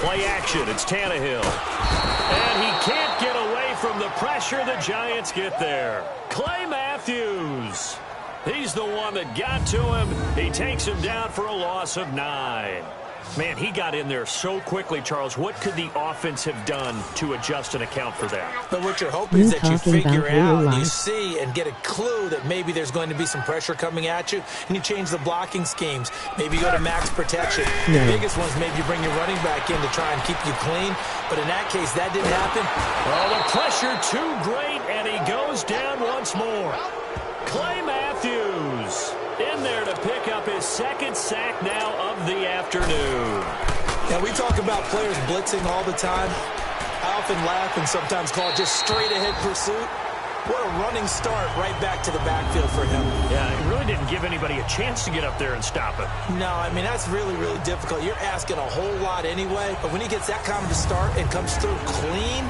Play action. It's Tannehill. And he can't get away from the pressure. The Giants get there. Clay Matthews. He's the one that got to him. He takes him down for a loss of 9. Man, he got in there so quickly, Charles. What could the offense have done to adjust and account for that? But what you're hoping is that you figure out, you see, and get a clue that maybe there's going to be some pressure coming at you, and you change the blocking schemes. Maybe you go to max protection. The biggest ones, maybe you bring your running back in to try and keep you clean. But in that case, that didn't happen. Oh, the pressure too great, and he goes down once more. Clay Matthews in there to pick up his 2nd sack now of the afternoon. Yeah, we talk about players blitzing all the time. I often laugh and sometimes call it just straight-ahead pursuit. What a running start right back to the backfield for him. Yeah, it really didn't give anybody a chance to get up there and stop it. No, I mean, that's really, really difficult. You're asking a whole lot anyway, but when he gets that kind of a start and comes through clean,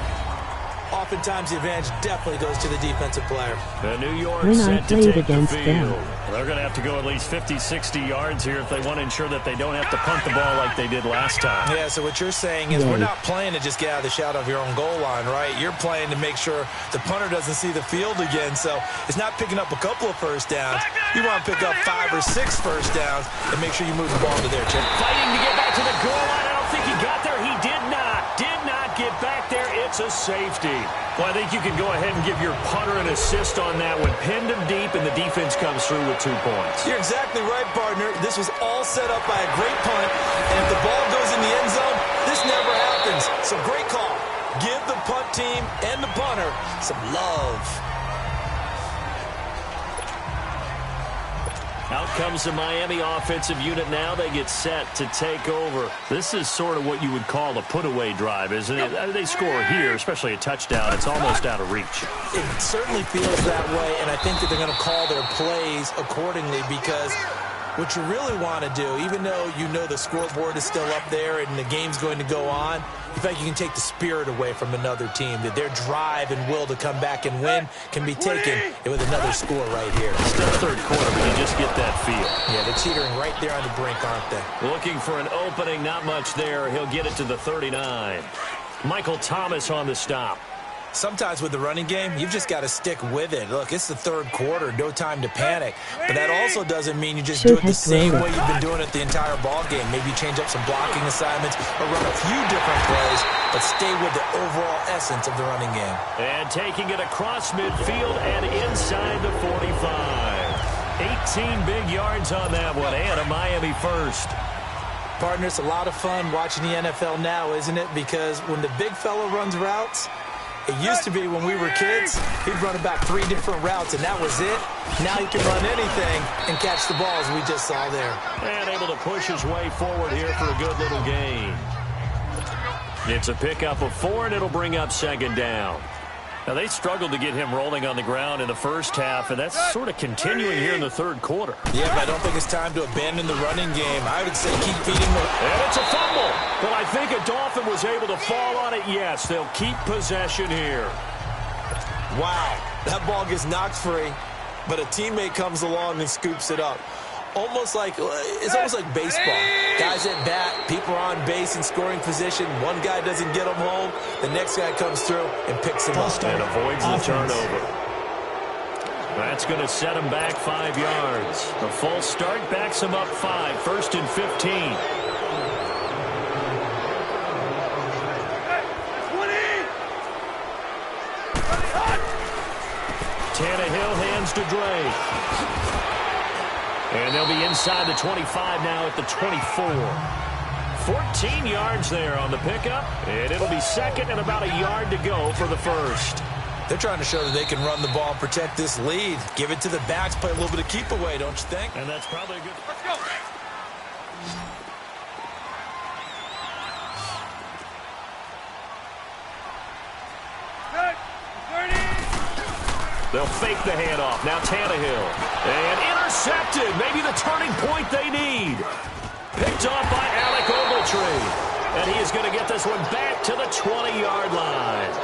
oftentimes the advantage definitely goes to the defensive player. The New York set to take the field. They're going to have to go at least 50, 60 yards here if they want to ensure that they don't have to punt the ball like they did last time. Yeah, so what you're saying is we're not playing to just get out of the shadow of your own goal line, right? You're playing to make sure the punter doesn't see the field again. So it's not picking up a couple of first downs. You want to pick up 5 or 6 first downs and make sure you move the ball to there, Chip. Fighting to get back to the goal line. I don't think he got there. He did not get back there. It's a safety. Well, I think you can go ahead and give your punter an assist on that one. Pinned him deep, and the defense comes through with 2 points. You're exactly right, partner. This was all set up by a great punt, and if the ball goes in the end zone, this never happens. So great call. Give the punt team and the punter some love. Out comes the Miami offensive unit now. They get set to take over. This is sort of what you would call a put-away drive, isn't it? They score here, especially a touchdown. It's almost out of reach. It certainly feels that way, and I think that they're going to call their plays accordingly because what you really want to do, even though you know the scoreboard is still up there and the game's going to go on, in fact, you can take the spirit away from another team, that their drive and will to come back and win can be taken with another score right here. Still third quarter, but you just get that feel. Yeah, they're teetering right there on the brink, aren't they? Looking for an opening, not much there. He'll get it to the 39. Michael Thomas on the stop. Sometimes with the running game, you've just got to stick with it. Look, it's the third quarter, no time to panic. But that also doesn't mean you just do it the same way you've been doing it the entire ball game. Maybe change up some blocking assignments or run a few different plays, but stay with the overall essence of the running game. And taking it across midfield and inside the 45. 18 big yards on that one, and a Miami first. Partner, it's a lot of fun watching the NFL now, isn't it? Because when the big fella runs routes, it used to be when we were kids, he'd run about 3 different routes, and that was it. Now he can run anything and catch the ball, as we just saw there. And able to push his way forward here for a good little gain. It's a pickup of 4, and it'll bring up second down. Now, they struggled to get him rolling on the ground in the first half, and that's sort of continuing here in the third quarter. Yeah, but I don't think it's time to abandon the running game. I would say keep feeding the... And it's a fumble. But I think a Dolphin was able to fall on it. Yes, they'll keep possession here. Wow, that ball gets knocked free, but a teammate comes along and scoops it up. It's almost like baseball. Guys at bat, people are on base in scoring position. One guy doesn't get them home. The next guy comes through and picks him up. And avoids the turnover. That's going to set him back 5 yards. The full start backs him up 5. 1st and 15. Tannehill hands to Drake. And they'll be inside the 25 now at the 24. 14 yards there on the pickup. And it'll be second and about a yard to go for the first. They're trying to show that they can run the ball, protect this lead. Give it to the backs, play a little bit of keep away, don't you think? And that's probably a good... Let's go. They'll fake the handoff. Now Tannehill. And intercepted. Maybe the turning point they need. Picked off by Alec Ogletree. And he is going to get this one back to the 20-yard line.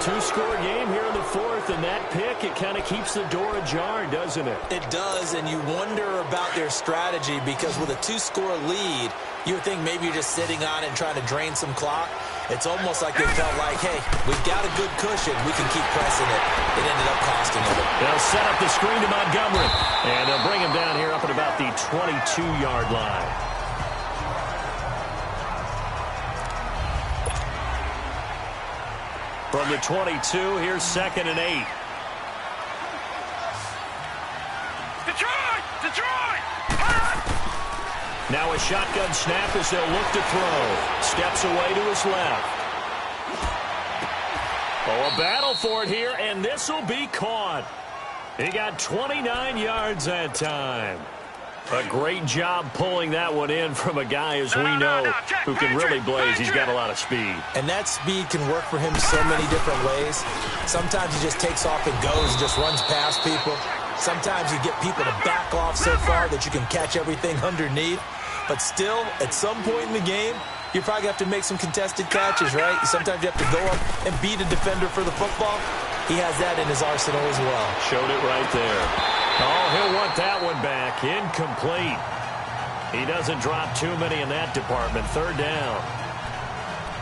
2-score game here in the fourth, and that pick, it kind of keeps the door ajar, doesn't it? It does, and you wonder about their strategy because with a 2-score lead, you would think maybe you're just sitting on it and trying to drain some clock. It's almost like they felt like, hey, we've got a good cushion. We can keep pressing it. It ended up costing them. They'll set up the screen to Montgomery, and they'll bring him down here up at about the 22-yard line. From the 22, here's 2nd and 8. Detroit! Now a shotgun snap as they'll look to throw. Steps away to his left. Oh, a battle for it here, and this will be caught. He got 29 yards that time. A great job pulling that one in from a guy, as we know, who can really blaze. He's got a lot of speed. And that speed can work for him so many different ways. Sometimes he just takes off and goes and just runs past people. Sometimes you get people to back off so far that you can catch everything underneath. But still, at some point in the game, you probably have to make some contested catches, right? Sometimes you have to go up and beat a defender for the football. He has that in his arsenal as well. Showed it right there. Oh, he'll want that one back. Incomplete. He doesn't drop too many in that department. 3rd down.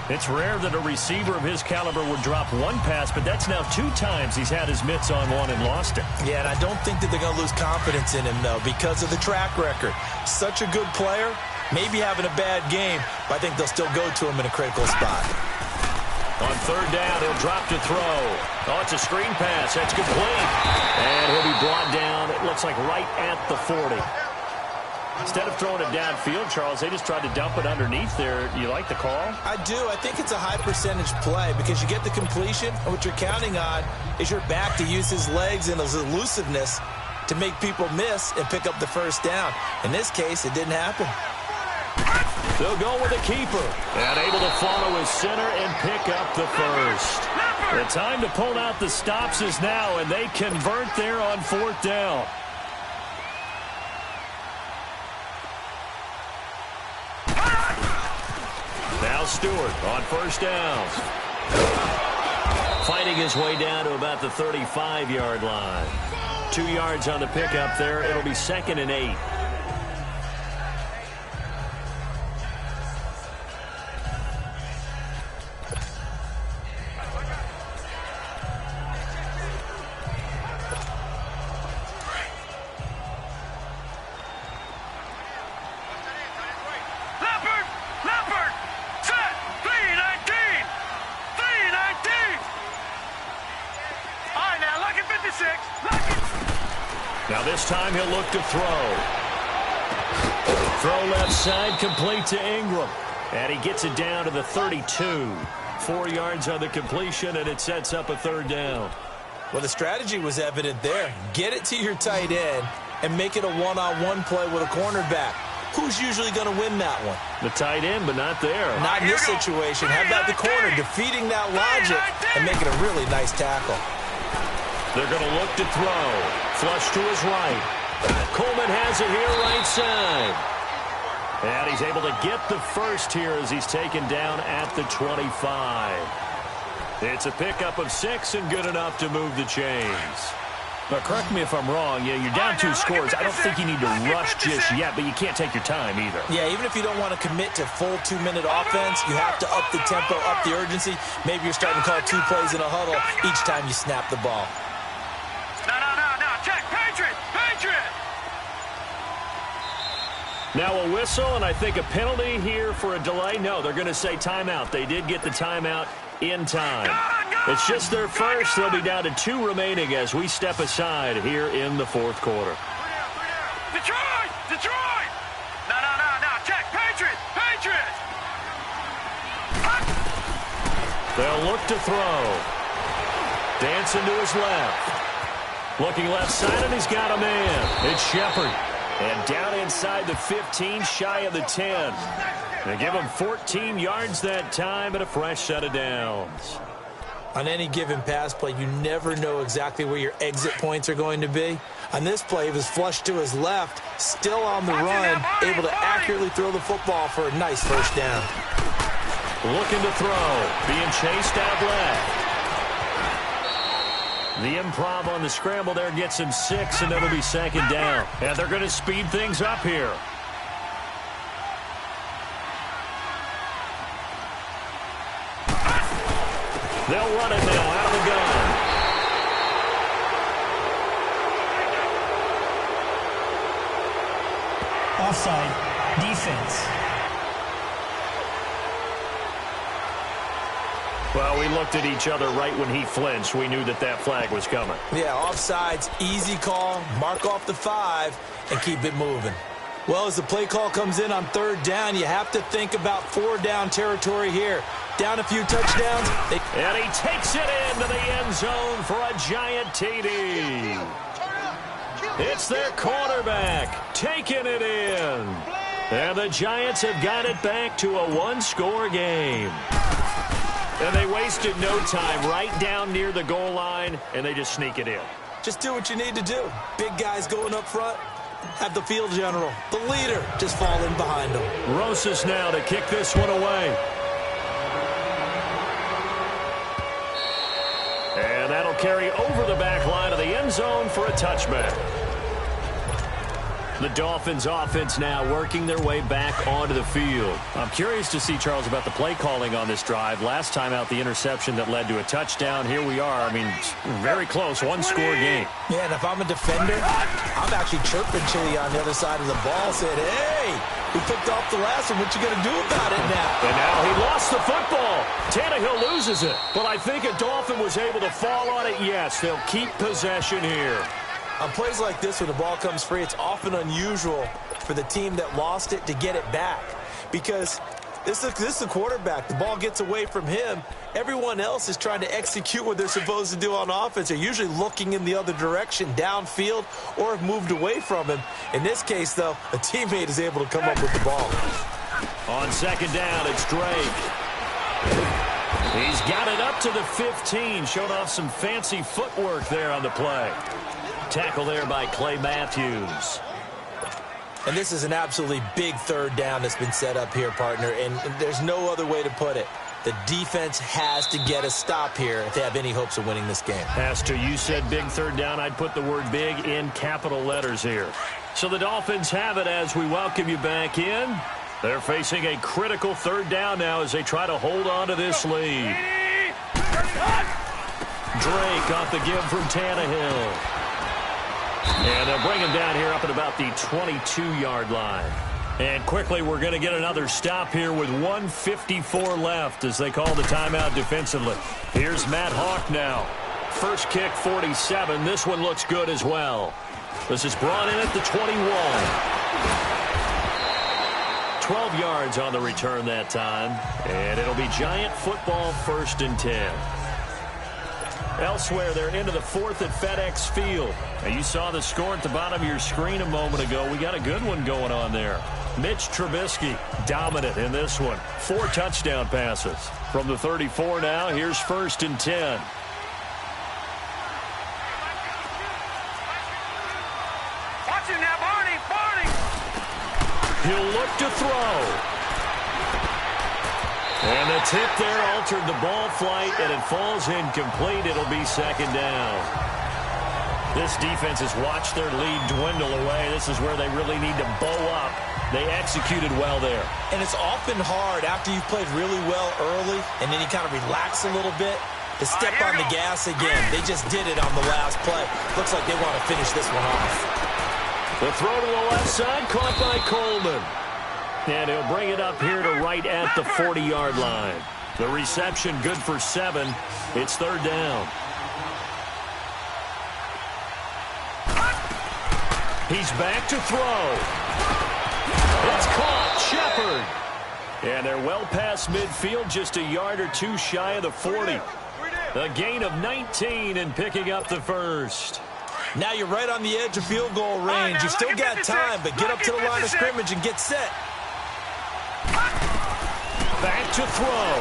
It's rare that a receiver of his caliber would drop one pass, but that's now 2 times he's had his mitts on one and lost it. Yeah, and I don't think that they're going to lose confidence in him, though, because of the track record. Such a good player, maybe having a bad game, but I think they'll still go to him in a critical spot. On 3rd down, he'll drop to throw. Oh, it's a screen pass. That's complete. And he'll be brought down, it looks like right at the 40. Instead of throwing it downfield, Charles, they just tried to dump it underneath there. You like the call? I do. I think it's a high percentage play because you get the completion, and what you're counting on is your back to use his legs and his elusiveness to make people miss and pick up the 1st down. In this case, it didn't happen. They'll go with a keeper. And able to follow his center and pick up the 1st. The time to pull out the stops is now, and they convert there on 4th down. Now Stewart on 1st down. Fighting his way down to about the 35-yard line. 2 yards on the pickup there. It'll be 2nd and 8. Now this time he'll look to throw. Throw left side, complete to Ingram. And he gets it down to the 32. 4 yards on the completion, and it sets up a third down. Well, the strategy was evident there. Get it to your tight end and make it a one-on-one play with a cornerback. Who's usually going to win that one? The tight end, but not there. Not in this situation. How about the corner defeating that logic and making a really nice tackle? They're going to look to throw. Flush to his right. Coleman has it here right side. And he's able to get the first here as he's taken down at the 25. It's a pickup of 6 and good enough to move the chains. But correct me if I'm wrong, you're down 2 scores. I don't think you need to rush just yet, but you can't take your time either. Yeah, even if you don't want to commit to full 2-minute offense, you have to up the tempo, up the urgency. Maybe you're starting to call 2 plays in a huddle each time you snap the ball. No. Check. Patriot. Now a whistle, and I think a penalty here for a delay. No, they're going to say timeout. They did get the timeout in time. It's just their first. They'll be down to 2 remaining as we step aside here in the fourth quarter. Detroit! No. Check. Patriot! They'll look to throw. Dancing to his left. Looking left side, and he's got a man. It's Shepard. And down inside the 15, shy of the 10. They give him 14 yards that time and a fresh set of downs. On any given pass play, you never know exactly where your exit points are going to be. On this play, he was flushed to his left, still on the run, able to accurately throw the football for a nice first down. Looking to throw, being chased out left. The improv on the scramble there gets him 6, and it'll be second down. And they're going to speed things up here. They'll run it now out of the gun. Offside. Defense. Well, we looked at each other right when he flinched. We knew that that flag was coming. Yeah, offsides, easy call, mark off the 5, and keep it moving. Well, as the play call comes in on third down, you have to think about 4-down territory here. Down a few touchdowns. And he takes it into the end zone for a giant TD. It's their quarterback taking it in. And the Giants have got it back to a 1-score game. And they wasted no time right down near the goal line, and they just sneak it in. Just do what you need to do. Big guys going up front. Have the field general, the leader, just fall in behind him. Rosas now to kick this one away. And that'll carry over the back line of the end zone for a touchback. The Dolphins offense now working their way back onto the field. I'm curious to see, Charles, about the play calling on this drive. Last time out, the interception that led to a touchdown. Here we are. I mean, very close, 1-score game. Yeah, and if I'm a defender, I'm actually chirping Chili on the other side of the ball, saying, hey, we picked off the last one. What you going to do about it now? And now he lost the football. Tannehill loses it. But I think a Dolphin was able to fall on it. Yes, they'll keep possession here. On plays like this, when the ball comes free, it's often unusual for the team that lost it to get it back. Because this is a quarterback. The ball gets away from him. Everyone else is trying to execute what they're supposed to do on offense. They're usually looking in the other direction, downfield, or have moved away from him. In this case, though, a teammate is able to come up with the ball. On second down, it's Drake. He's got it up to the 15. Showed off some fancy footwork there on the play. Tackle there by Clay Matthews. And this is an absolutely big third down that's been set up here, partner, and there's no other way to put it. The defense has to get a stop here if they have any hopes of winning this game. Has to. You said big third down. I'd put the word big in capital letters here. So the Dolphins have it as we welcome you back in. They're facing a critical third down now as they try to hold on to this lead. Drake off the give from Tannehill. And they'll bring him down here up at about the 22-yard line. And quickly, we're going to get another stop here with 1:54 left as they call the timeout defensively. Here's Matt Hawk now. First kick, 47. This one looks good as well. This is brought in at the 21. 12 yards on the return that time. And it'll be Giant football, 1st and 10. Elsewhere, they're into the 4th at FedEx Field. Now, you saw the score at the bottom of your screen a moment ago. We got a good one going on there. Mitch Trubisky, dominant in this one. 4 touchdown passes. From the 34 now, here's 1st and 10. Watch it now, Barney, Barney. He'll look to throw. And the tip there altered the ball flight, and it falls incomplete. It'll be 2nd down. This defense has watched their lead dwindle away. This is where they really need to bow up. They executed well there. And it's often hard after you've played really well early and then you kind of relax a little bit to step on the gas again. They just did it on the last play. Looks like they want to finish this one off. The throw to the left side, caught by Coleman. And he'll bring it up here to right at the 40-yard line. The reception good for 7. It's 3rd down. He's back to throw. It's caught. Shepard. And they're well past midfield, just a yard or 2 shy of the 40. A gain of 19 and picking up the 1st. Now you're right on the edge of field goal range. You've still got time, but get up to the line of scrimmage and get set. Back to throw.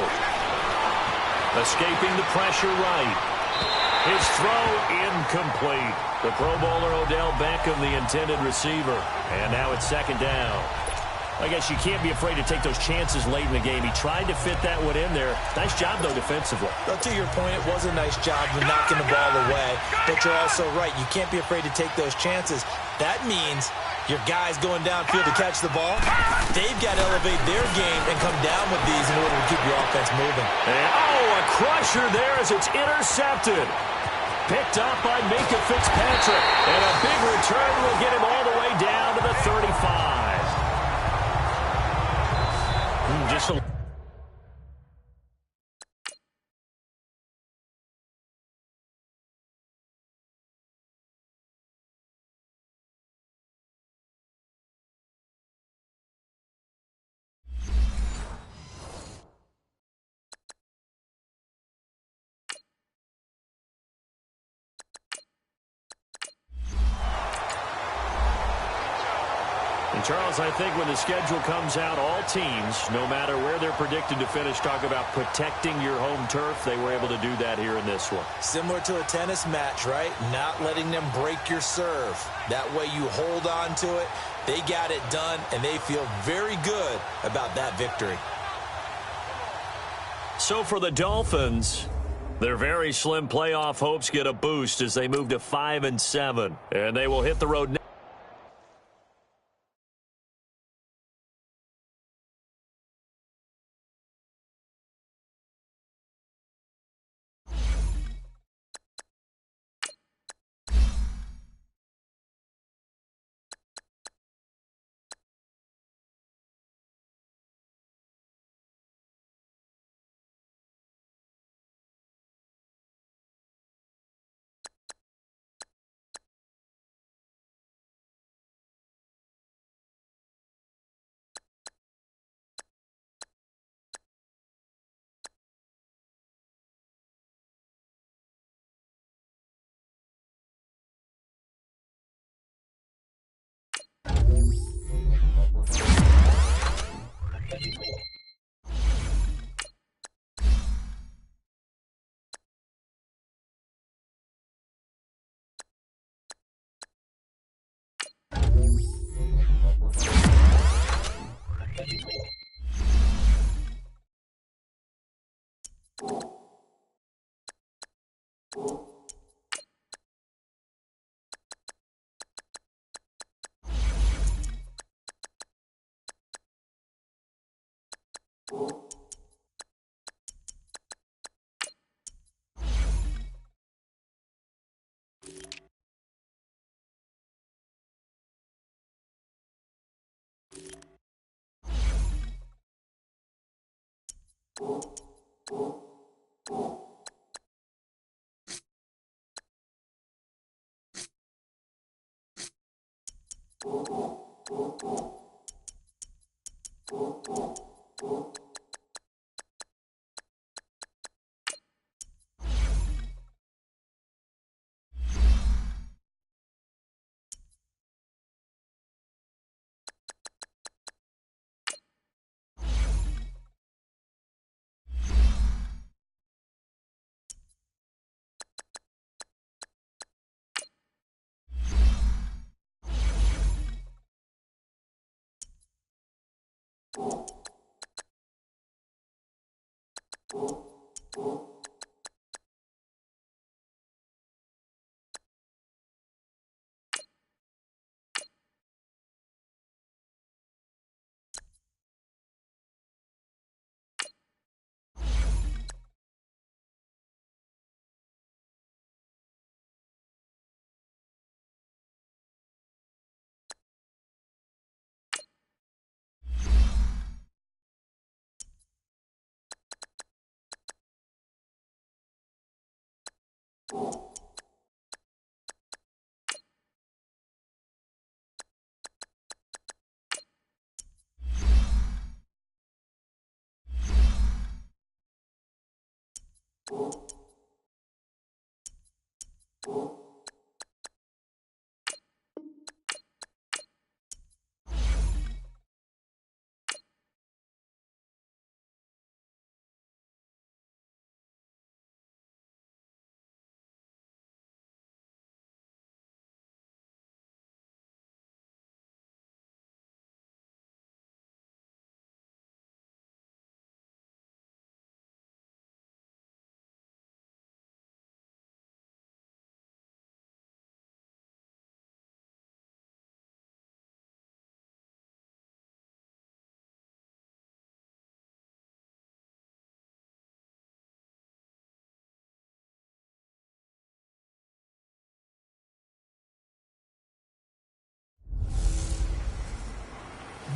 Escaping the pressure right. His throw incomplete. The Pro Bowler Odell Beckham, the intended receiver. And now it's 2nd down. I guess you can't be afraid to take those chances late in the game. He tried to fit that one in there. Nice job, though, defensively. Well, to your point, it was a nice job of knocking the ball away. But you're also right. You can't be afraid to take those chances. That means your guys going downfield to catch the ball, they've got to elevate their game and come down with these in order to keep your offense moving. And, a crusher there as it's intercepted. Picked up by Minka Fitzpatrick. And a big return will get him all the way down to the 35. Just a And Charles, I think when the schedule comes out, all teams, no matter where they're predicted to finish, talk about protecting your home turf. They were able to do that here in this one. Similar to a tennis match, right? Not letting them break your serve. That way you hold on to it. They got it done, and they feel very good about that victory. So for the Dolphins, their very slim playoff hopes get a boost as they move to 5-7. And they will hit the road next.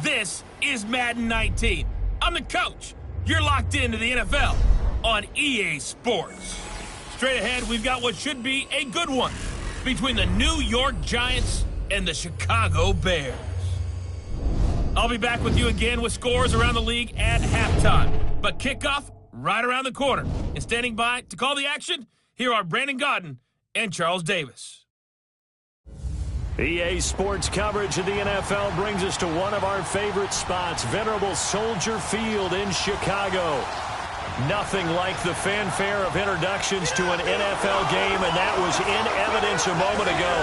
This is Madden 19. I'm the coach. You're locked into the NFL on EA Sports. Straight ahead, we've got what should be a good one between the New York Giants and the Chicago Bears. I'll be back with you again with scores around the league at halftime. But kickoff right around the corner. And standing by to call the action, here are Brandon Godden and Charles Davis. EA Sports coverage of the NFL brings us to one of our favorite spots, venerable Soldier Field in Chicago. Nothing like the fanfare of introductions to an NFL game, and that was in evidence a moment ago.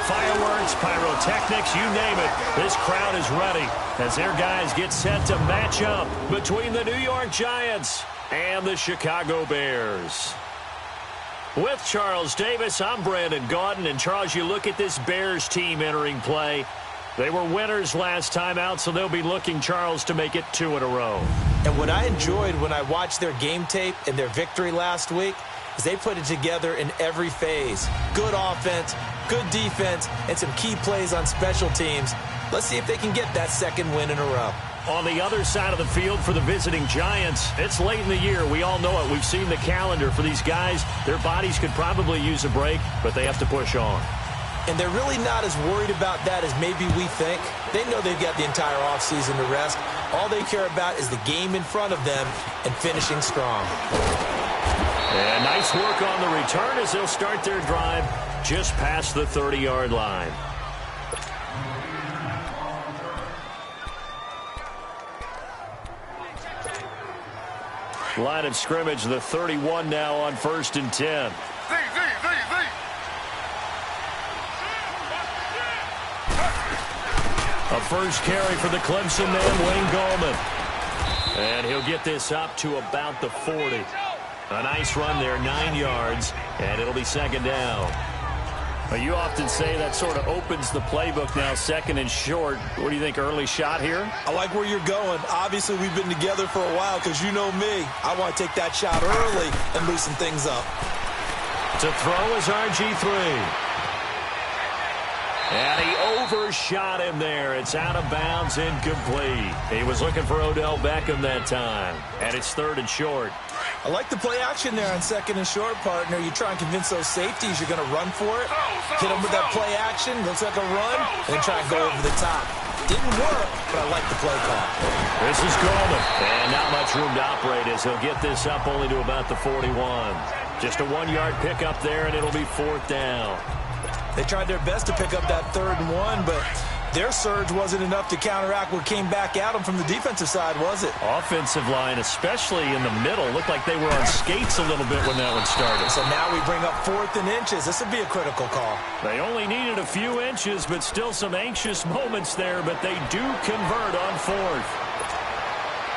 Fireworks, pyrotechnics, you name it. This crowd is ready as their guys get set to match up between the New York Giants and the Chicago Bears. With Charles Davis, I'm Brandon Gaudin. And Charles, you look at this Bears team entering play. They were winners last time out, so they'll be looking, Charles, to make it 2 in a row. And what I enjoyed when I watched their game tape and their victory last week is they put it together in every phase. Good offense, good defense, and some key plays on special teams. Let's see if they can get that second win in a row. On the other side of the field for the visiting Giants, it's late in the year. We all know it. We've seen the calendar for these guys. Their bodies could probably use a break, but they have to push on. And they're really not as worried about that as maybe we think. They know they've got the entire offseason to rest. All they care about is the game in front of them and finishing strong. And nice work on the return as they'll start their drive just past the 30-yard line. Line of scrimmage, the 31 now on 1st and 10. A first carry for the Clemson man, Wayne Gallman. And he'll get this up to about the 40. A nice run there, 9 yards, and it'll be second down. You often say that sort of opens the playbook now, 2nd and short. What do you think, early shot here? I like where you're going. Obviously, we've been together for a while because you know me. I want to take that shot early and loosen things up. To throw is RG3. And he overshot him there. It's out of bounds, incomplete. He was looking for Odell Beckham that time. And it's 3rd and short. I like the play action there on second and short, partner. You try and convince those safeties you're going to run for it. Hit them with that play action. Looks like a run. And then try and go over the top. Didn't work, but I like the play call. This is Coleman. And not much room to operate as he'll get this up only to about the 41. Just a 1-yard pickup there, and it'll be 4th down. They tried their best to pick up that 3rd and 1, but their surge wasn't enough to counteract what came back at them from the defensive side, was it? Offensive line, especially in the middle, looked like they were on skates a little bit when that one started. So now we bring up 4th and inches. This would be a critical call. They only needed a few inches, but still some anxious moments there, but they do convert on 4th.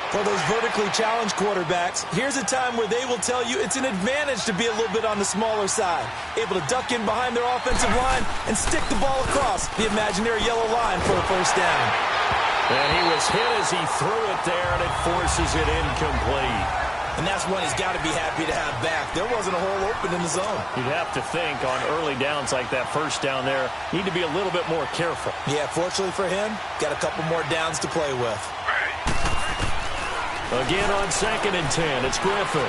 For those vertically challenged quarterbacks, here's a time where they will tell you it's an advantage to be a little bit on the smaller side, able to duck in behind their offensive line and stick the ball across the imaginary yellow line for a 1st down. And he was hit as he threw it there, and it forces it incomplete. And that's one he's got to be happy to have back. There wasn't a hole open in the zone. You'd have to think on early downs like that 1st down there, need to be a little bit more careful. Yeah, fortunately for him, got a couple more downs to play with. Again on 2nd and 10, it's Griffin.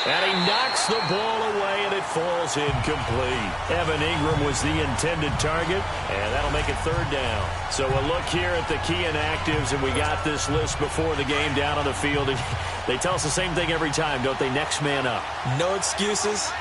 And he knocks the ball away, and it falls incomplete. Evan Ingram was the intended target, and that'll make it 3rd down. So a look here at the key inactives, and we got this list before the game down on the field. And they tell us the same thing every time, don't they? Next man up. No excuses.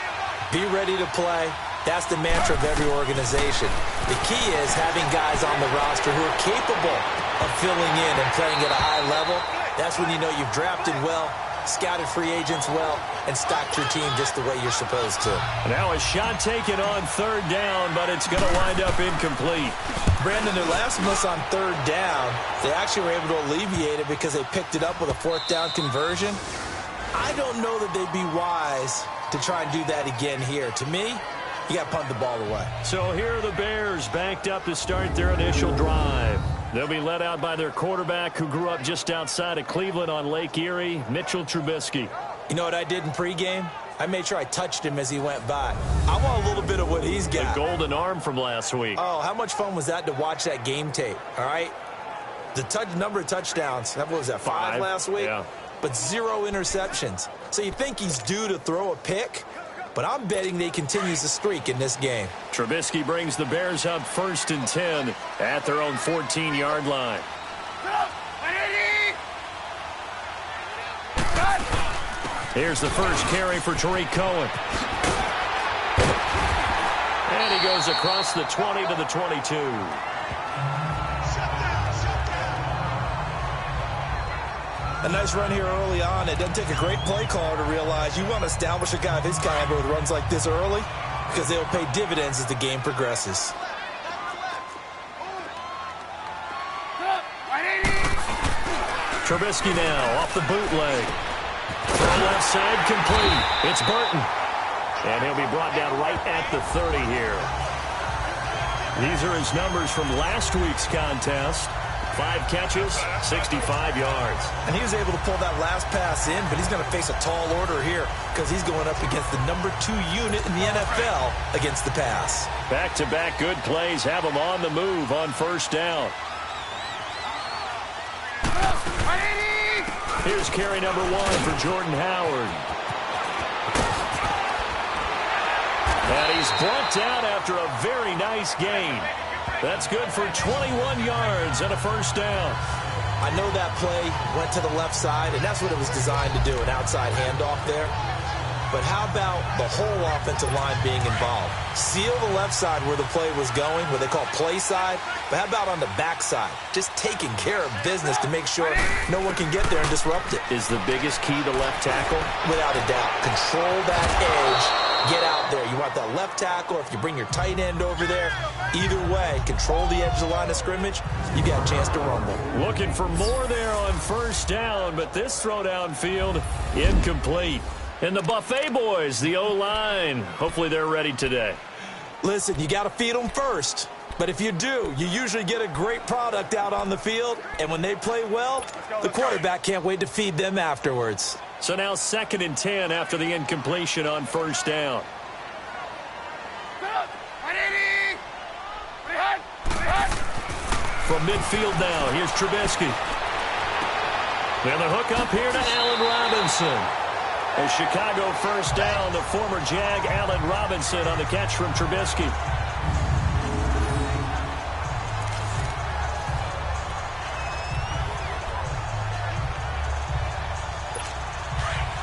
Be ready to play. That's the mantra of every organization. The key is having guys on the roster who are capable of filling in and playing at a high level. That's when you know you've drafted well, scouted free agents well, and stocked your team just the way you're supposed to. Now a shot taken on 3rd down, but it's going to wind up incomplete. Brandon, their last miss on 3rd down, they actually were able to alleviate it because they picked it up with a 4th down conversion. I don't know that they'd be wise to try and do that again here. To me, you got to punt the ball away. So here are the Bears backed up to start their initial drive. They'll be led out by their quarterback who grew up just outside of Cleveland on Lake Erie, Mitchell Trubisky. You know what I did in pregame? I made sure I touched him as he went by. I want a little bit of what he's got. The golden arm from last week. Oh, how much fun was that to watch that game tape, all right? The number of touchdowns, what was that, 5 last week? Yeah. But 0 interceptions. So you think he's due to throw a pick? But I'm betting they continues the streak in this game. Trubisky brings the Bears up 1st and 10 at their own 14-yard line. Here's the first carry for Tariq Cohen. And he goes across the 20 to the 22. A nice run here early on. It doesn't take a great play caller to realize you want to establish a guy of his caliber with runs like this early because they'll pay dividends as the game progresses. Trubisky now off the bootleg. From left side, complete. It's Burton. And he'll be brought down right at the 30 here. These are his numbers from last week's contest. 5 catches, 65 yards. And he was able to pull that last pass in, but he's going to face a tall order here because he's going up against the number 2 unit in the NFL against the pass. Back-to-back good plays have him on the move on 1st down. Here's carry number 1 for Jordan Howard. And he's brought down after a very nice gain. That's good for 21 yards and a 1st down. I know that play went to the left side, and that's what it was designed to do, an outside handoff there. But how about the whole offensive line being involved? Seal the left side where the play was going, what they call play side. But how about on the back side? Just taking care of business to make sure no one can get there and disrupt it. Is the biggest key to left tackle? Without a doubt. Control that edge. Get out there. You want that left tackle, if you bring your tight end over there, either way, control the edge of the line of scrimmage, you got a chance to rumble. Looking for more there on 1st down, but this throw downfield, incomplete. And the Buffet boys, the O-line, hopefully they're ready today. Listen, you got to feed them first. But if you do, you usually get a great product out on the field. And when they play well, the quarterback can't wait to feed them afterwards. So now 2nd and 10 after the incompletion on 1st down. From midfield now, here's Trubisky. And the hook up here to Allen Robinson. A Chicago first down, the former Jag Allen Robinson on the catch from Trubisky.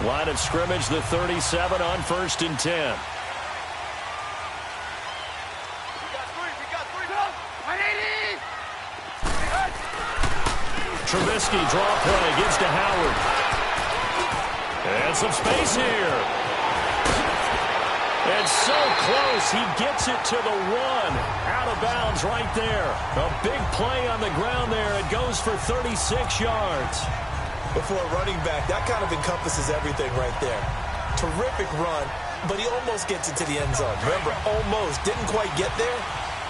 Line of scrimmage, the 37 on 1st and 10. Trubisky draw play, gives to Howard. And some space here. And so close, he gets it to the 1. Out of bounds right there. A big play on the ground there. It goes for 36 yards. Before a running back, that kind of encompasses everything right there. Terrific run, but he almost gets it to the end zone. Remember, almost. Didn't quite get there.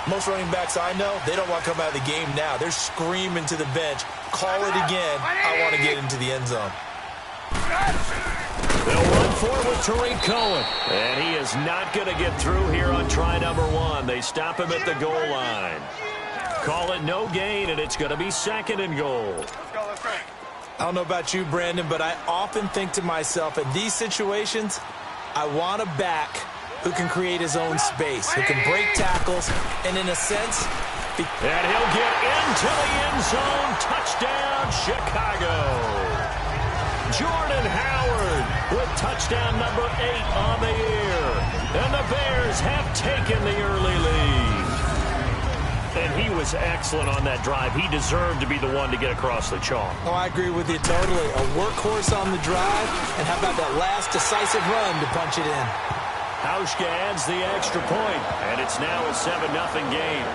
Most running backs I know, they don't want to come out of the game now. They're screaming to the bench, call it again, I want to get into the end zone. They'll run forward with Tariq Cohen. And he is not going to get through here on try number 1. They stop him at the goal line. Call it no gain, and it's going to be 2nd and goal. I don't know about you, Brandon, but I often think to myself, in these situations, I want a back who can create his own space, who can break tackles, and in a sense... And he'll get into the end zone. Touchdown, Chicago. Jordan Howard with touchdown number 8 on the year. And the Bears have taken the early lead. And he was excellent on that drive. He deserved to be the one to get across the chalk. Oh, I agree with you totally. A workhorse on the drive, and how about that last decisive run to punch it in? Hauschka adds the extra point, and it's now a 7-0 game.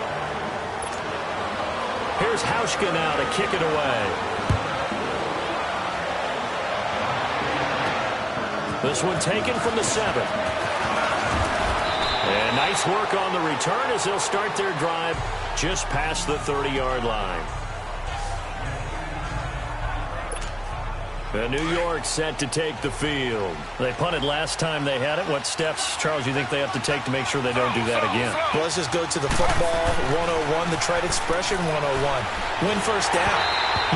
Here's Hauschka now to kick it away. This one taken from the 7. And nice work on the return as they'll start their drive just past the 30-yard line. New York set to take the field. They punted last time they had it. What steps, Charles, you think they have to take to make sure they don't do that again? Well, let's just go to the football 101, the trade expression 101. Win first down.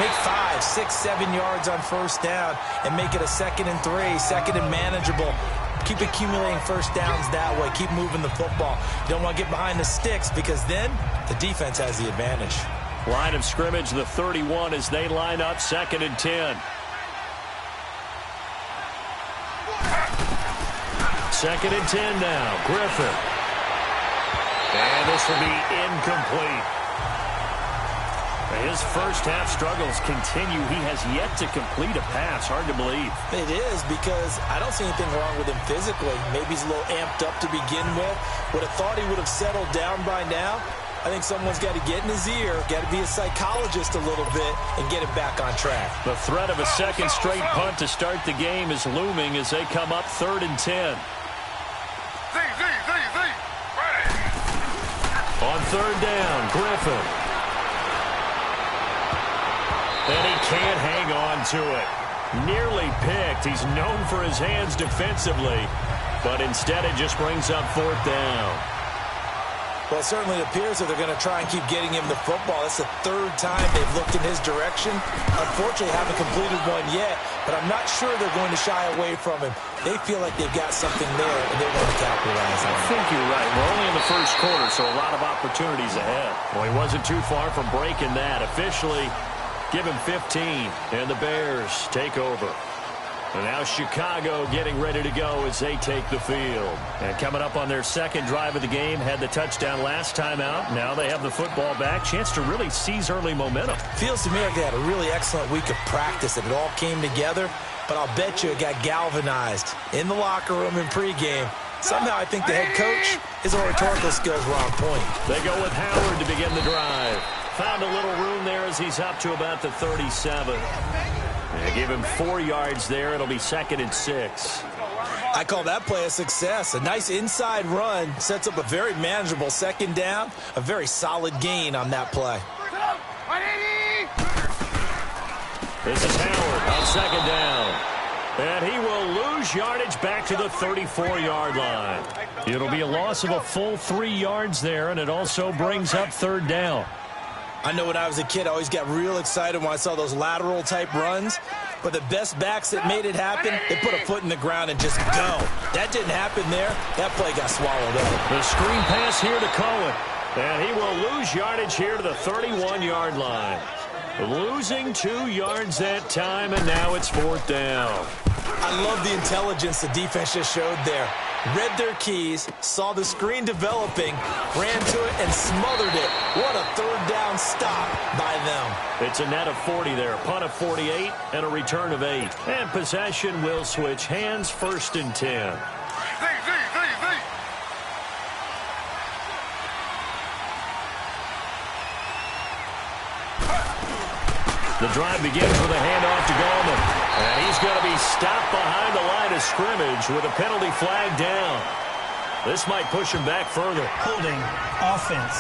Make 5, 6, 7 yards on first down and make it a 2nd and 3, 2nd and manageable. Keep accumulating first downs that way. Keep moving the football. You don't want to get behind the sticks because then the defense has the advantage. Line of scrimmage, the 31 as they line up 2nd and 10. 2nd and 10 now. Griffin. And this will be incomplete. His first half struggles continue. He has yet to complete a pass. Hard to believe. It is, because I don't see anything wrong with him physically. Maybe he's a little amped up to begin with. Would have thought he would have settled down by now. I think someone's got to get in his ear, got to be a psychologist a little bit, and get him back on track. The threat of a second straight punt to start the game is looming as they come up 3rd and 10. On 3rd down, Griffin. And he can't hang on to it. Nearly picked. He's known for his hands defensively, but instead it just brings up 4th down. Well, it certainly appears that they're going to try and keep getting him the football. That's the 3rd time they've looked in his direction. Unfortunately, haven't completed one yet, but I'm not sure they're going to shy away from him. They feel like they've got something there, and they're going to capitalize on it. I think you're right. We're only in the first quarter, so a lot of opportunities ahead. Well, he wasn't too far from breaking that. Officially, give him 15, and the Bears take over. And now Chicago getting ready to go as they take the field. And coming up on their 2nd drive of the game, had the touchdown last time out. Now they have the football back. Chance to really seize early momentum. Feels to me like they had a really excellent week of practice, and it all came together. But I'll bet you it got galvanized in the locker room in pregame. Somehow I think the head coach, his oratorical skills were on point. They go with Howard to begin the drive. Found a little room there as he's up to about the 37. They give him 4 yards there. It'll be 2nd and 6. I call that play a success. A nice inside run sets up a very manageable 2nd down. A very solid gain on that play. This is Howard on 2nd down. And he will lose yardage back to the 34-yard line. It'll be a loss of a full 3 yards there, and it also brings up 3rd down. I know when I was a kid, I always got real excited when I saw those lateral-type runs. But the best backs that made it happen, they put a foot in the ground and just go. That didn't happen there. That play got swallowed up. The screen pass here to Cohen. And he will lose yardage here to the 31-yard line. Losing 2 yards that time, and now it's 4th down. I love the intelligence the defense just showed there. Read their keys, saw the screen developing, ran to it, and smothered it. What a 3rd down stop by them. It's a net of 40 there, a punt of 48, and a return of 8. And possession will switch hands, 1st and 10. The drive begins with a handoff to Gallman. And he's going to be stopped behind the line of scrimmage with a penalty flag down. This might push him back further. Holding. Offense.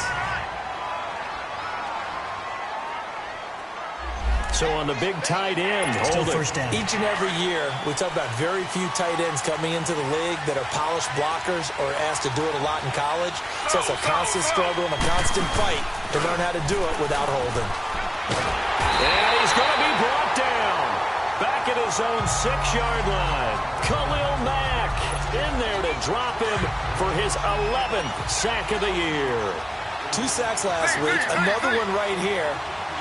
So on the big tight end, Still holding. 1st down. Each and every year, we talk about very few tight ends coming into the league that are polished blockers or asked to do it a lot in college. So it's a constant struggle and a constant fight to learn how to do it without holding. And he's going to be brought down. Back at his own 6-yard line. Khalil Mack in there to drop him for his 11th sack of the year. 2 sacks last week, another one right here.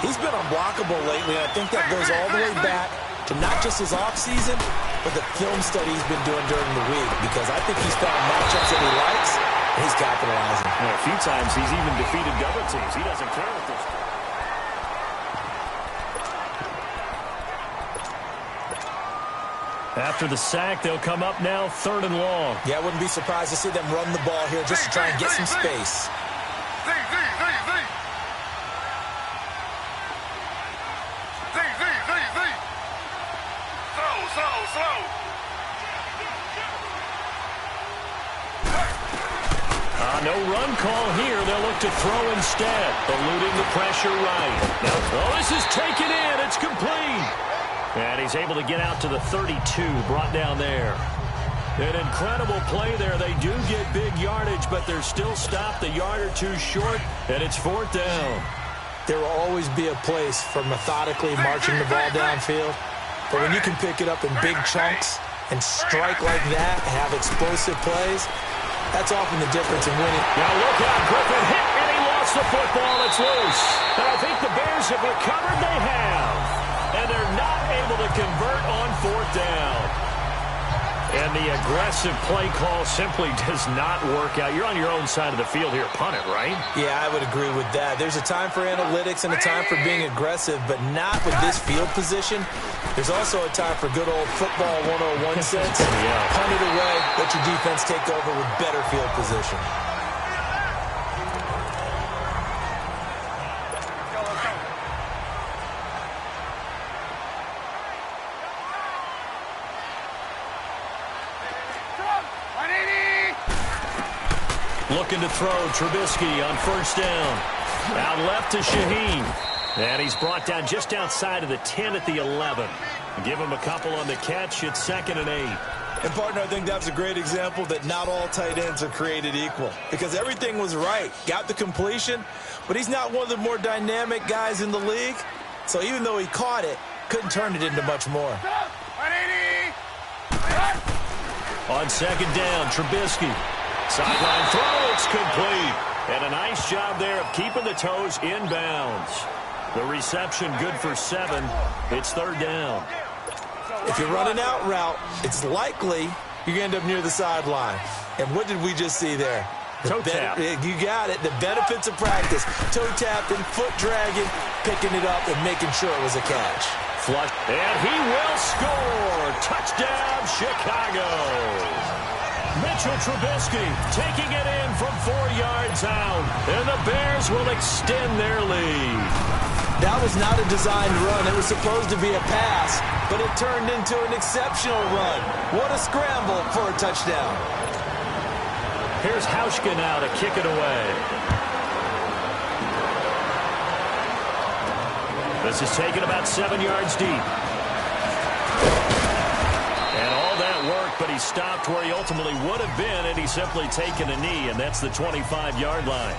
He's been unblockable lately, and I think that goes all the way back to not just his offseason, but the film study he's been doing during the week, because I think he's found matchups that he likes, and he's capitalizing. And a few times he's even defeated double teams. He doesn't care at this point. After the sack, they'll come up now 3rd and long. Yeah, I wouldn't be surprised to see them run the ball here just to try and get some space. No run call here. They'll look to throw instead, eluding the pressure right. Now, this is taken in. It's complete. And he's able to get out to the 32, brought down there. An incredible play there. They do get big yardage, but they're still stopped a yard or 2 short, and it's 4th down. There will always be a place for methodically marching the ball downfield, but when you can pick it up in big chunks and strike like that, have explosive plays, that's often the difference in winning. Now look out, Griffin hit, and he lost the football. It's loose. And I think the Bears have recovered. They have. And they're not able to convert on 4th down. And the aggressive play call simply does not work out. You're on your own side of the field here. Punt it, right? Yeah, I would agree with that. There's a time for analytics and a time for being aggressive, but not with this field position. There's also a time for good old football 101 sense. Yeah. Punt it away, let your defense take over with better field position. Looking to throw, Trubisky on 1st down. Out left to Shaheen. And he's brought down just outside of the 10 at the 11. Give him a couple on the catch. It's 2nd and 8. And, partner, I think that's a great example that not all tight ends are created equal. Because everything was right. Got the completion, but he's not one of the more dynamic guys in the league. So even though he caught it, couldn't turn it into much more. On 2nd down, Trubisky. Sideline throw, it's complete. And a nice job there of keeping the toes inbounds. The reception good for 7. It's 3rd down. If you're running out route, it's likely you're going to end up near the sideline. And what did we just see there? Toe tap. You got it. The benefits of practice. Toe tapping, foot dragging, picking it up, and making sure it was a catch. Flush. And he will score. Touchdown, Chicago. Mitchell Trubisky taking it in from 4 yards out. And the Bears will extend their lead. That was not a designed run. It was supposed to be a pass, but it turned into an exceptional run. What a scramble for a touchdown. Here's Hauschka now to kick it away. This is taken about 7 yards deep. And all that work, but he stopped where he ultimately would have been, and he's simply taken a knee, and that's the 25-yard line.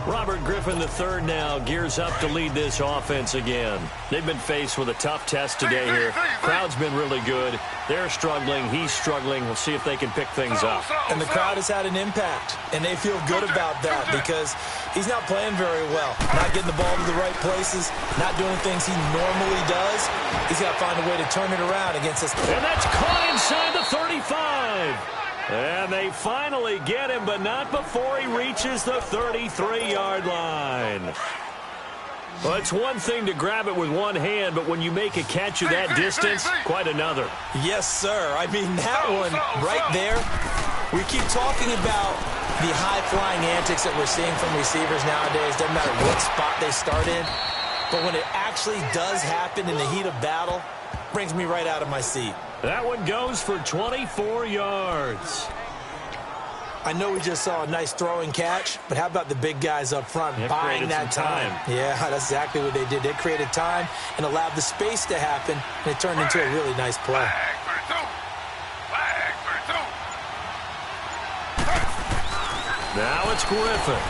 Robert Griffin III now gears up to lead this offense again. They've been faced with a tough test today here. Crowd's been really good. They're struggling. He's struggling. We'll see if they can pick things up. And the crowd has had an impact, and they feel good about that because he's not playing very well. Not getting the ball to the right places, not doing things he normally does. He's got to find a way to turn it around against this. And that's caught inside the 35. And they finally get him, but not before he reaches the 33-yard line. Well, it's one thing to grab it with one hand, but when you make a catch of that distance, quite another. Yes, sir. I mean, that one right there, we keep talking about the high-flying antics that we're seeing from receivers nowadays. Doesn't matter what spot they start in. But when it actually does happen in the heat of battle, it brings me right out of my seat. That one goes for 24 yards. I know we just saw a nice throwing catch, but how about the big guys up front buying that time? Yeah, that's exactly what they did. They created time and allowed the space to happen, and it turned into a really nice play. Now it's Griffin.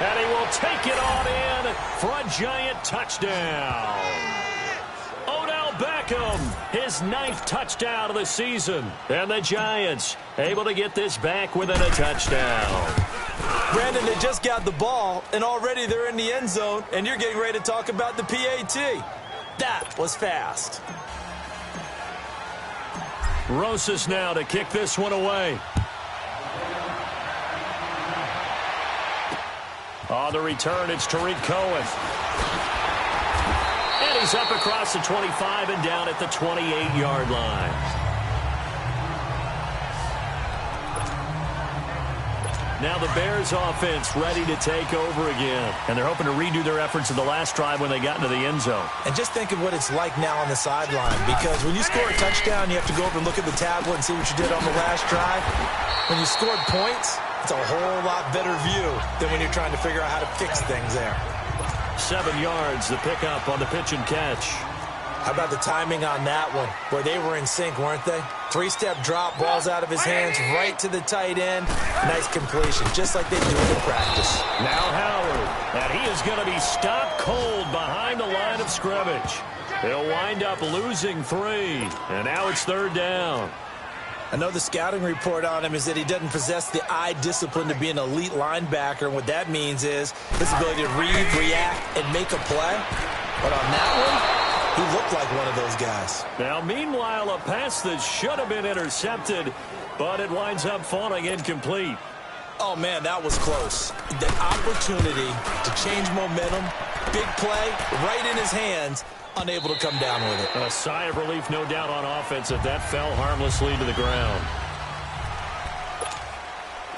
And he will take it on in for a giant touchdown. Odell Beckham, his 9th touchdown of the season. And the Giants able to get this back within a touchdown. Brandon, they just got the ball, and already they're in the end zone, and you're getting ready to talk about the PAT. That was fast. Rosas now to kick this one away. On the return, it's Tariq Cohen. And he's up across the 25 and down at the 28-yard line. Now the Bears offense ready to take over again. And they're hoping to redo their efforts in the last drive when they got into the end zone. And just think of what it's like now on the sideline. Because when you score a touchdown, you have to go over and look at the tablet and see what you did on the last drive. When you scored points, it's a whole lot better view than when you're trying to figure out how to fix things there. 7 yards, the pickup on the pitch and catch. How about the timing on that one? Where they were in sync, weren't they? 3-step drop, balls out of his hands, right to the tight end. Nice completion, just like they do in practice. Now Howard, and he is going to be stopped cold behind the line of scrimmage. They'll wind up losing 3, and now it's 3rd down. I know the scouting report on him is that he doesn't possess the eye discipline to be an elite linebacker. And what that means is his ability to read, react, and make a play. But on that one, he looked like one of those guys. Now, meanwhile, a pass that should have been intercepted, but it winds up falling incomplete. Oh, man, that was close. The opportunity to change momentum, big play, right in his hands, unable to come down with it. A sigh of relief, no doubt, on offense that fell harmlessly to the ground.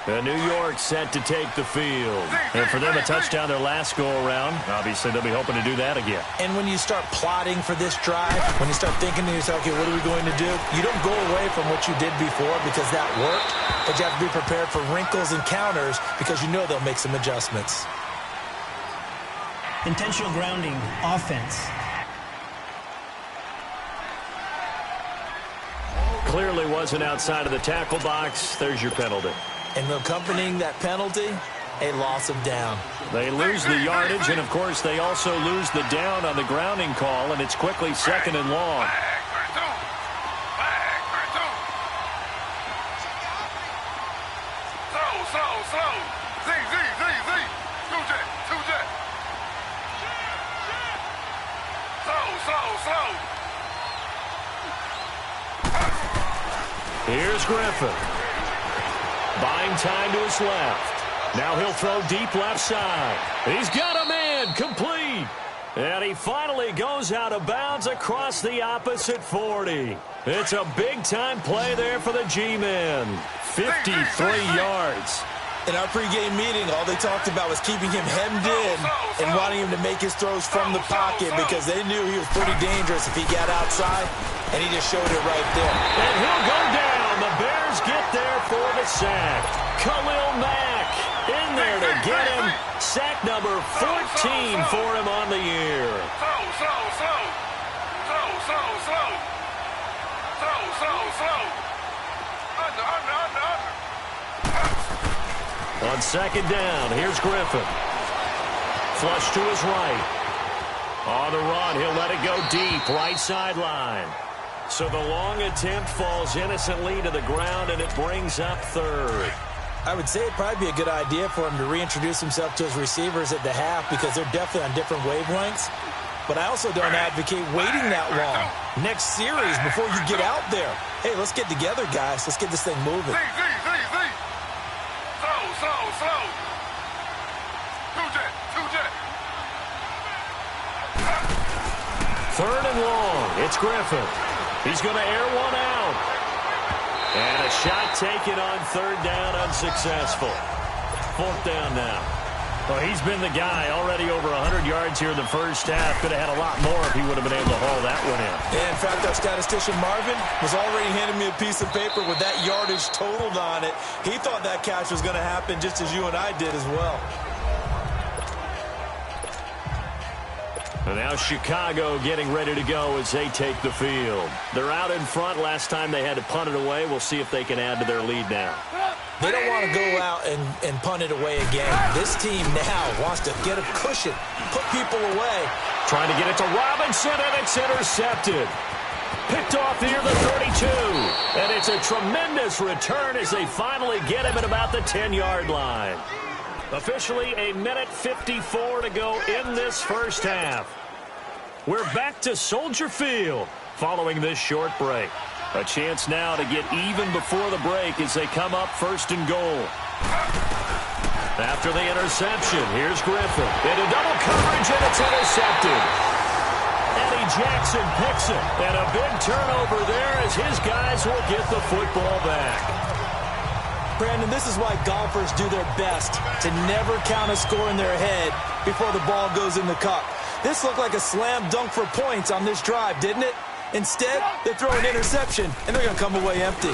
And New York set to take the field. And for them, a touchdown their last go-around. Obviously, they'll be hoping to do that again. And when you start plotting for this drive, when you start thinking to yourself, okay, what are we going to do? You don't go away from what you did before because that worked, but you have to be prepared for wrinkles and counters because you know they'll make some adjustments. Intentional grounding, offense. Clearly wasn't outside of the tackle box. There's your penalty. And accompanying that penalty, a loss of down. They lose the yardage, and, of course, they also lose the down on the grounding call, and it's quickly 2nd and long. Here's Griffin. Buying time to his left. Now he'll throw deep left side. He's got a man, complete. And he finally goes out of bounds across the opposite 40. It's a big-time play there for the G-men. 53 yards. In our pregame meeting, all they talked about was keeping him hemmed in and wanting him to make his throws from the pocket because they knew he was pretty dangerous if he got outside, and he just showed it right there. And he'll go down. The Bears get there for the sack. Khalil Mack in there to get him. Sack number 14 for him on the year. On 2nd down, here's Griffin. Flush to his right. On the run, he'll let it go deep, right sideline. So the long attempt falls innocently to the ground, and it brings up third. I would say it'd probably be a good idea for him to reintroduce himself to his receivers at the half because they're definitely on different wavelengths. But I also don't advocate waiting that long. Next series, before you get out there. Hey, let's get together, guys. Let's get this thing moving. Slow. Two jet. Third and long. It's Griffin. He's going to air one out. And a shot taken on third down, unsuccessful. Fourth down now. Well, he's been the guy already over 100 yards here in the first half. Could have had a lot more if he would have been able to haul that one in. Yeah, in fact, our statistician Marvin was already handing me a piece of paper with that yardage totaled on it. He thought that catch was going to happen just as you and I did as well. And now Chicago getting ready to go as they take the field. They're out in front. Last time they had to punt it away. We'll see if they can add to their lead now. They don't want to go out and punt it away again. This team now wants to get a cushion, put people away. Trying to get it to Robinson, and it's intercepted. Picked off near the 32. And it's a tremendous return as they finally get him at about the 10-yard line. Officially a minute 54 to go in this first half. We're back to Soldier Field following this short break. A chance now to get even before the break as they come up first and goal. After the interception, here's Griffin. Into double coverage, and it's intercepted. Eddie Jackson picks it. And a big turnover there as his guys will get the football back. Brandon, this is why golfers do their best to never count a score in their head before the ball goes in the cup. This looked like a slam dunk for points on this drive, didn't it? Instead, they throw an interception, and they're going to come away empty.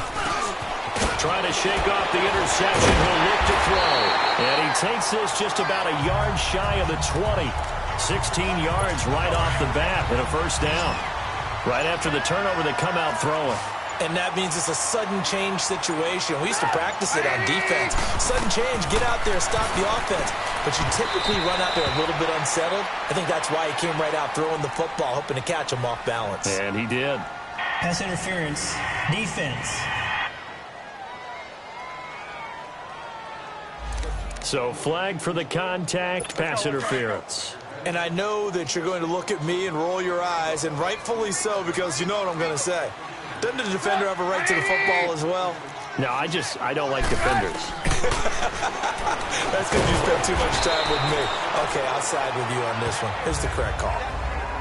Trying to shake off the interception. He'll look to throw. And he takes this just about a yard shy of the 20. 16 yards right off the bat and a first down. Right after the turnover, they come out throwing. And that means it's a sudden change situation. We used to practice it on defense. Sudden change, get out there, stop the offense. But you typically run out there a little bit unsettled. I think that's why he came right out throwing the football, hoping to catch him off balance. And he did. Pass interference, defense. So flagged for the contact, pass interference. And I know that you're going to look at me and roll your eyes, and rightfully so, because you know what I'm going to say. Doesn't the defender have a right to the football as well? No, I don't like defenders. That's because you spent too much time with me. Okay, I'll side with you on this one. Here's the correct call.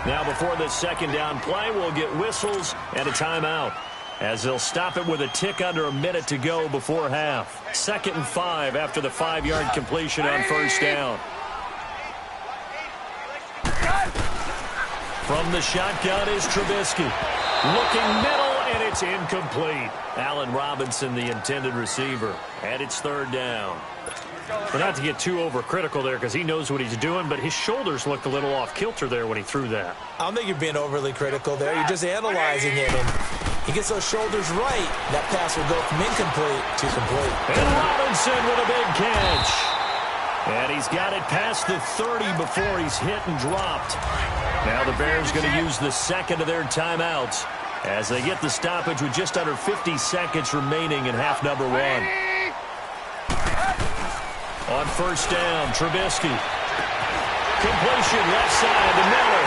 Now before the second down play, we'll get whistles and a timeout, as they'll stop it with a tick under a minute to go before half. 2nd and 5 after the 5-yard completion on first down. From the shotgun is Trubisky. Looking middle, and it's incomplete. Allen Robinson, the intended receiver. And it's third down. But not to get too overcritical there because he knows what he's doing, but his shoulders looked a little off kilter there when he threw that. I don't think you're being overly critical there. You're just analyzing it, and he gets those shoulders right. That pass will go from incomplete to complete. And Robinson with a big catch. And he's got it past the 30 before he's hit and dropped. Now the Bears going to use the second of their timeouts as they get the stoppage with just under 50 seconds remaining in half number 1. On first down, Trubisky. Completion left side to Miller.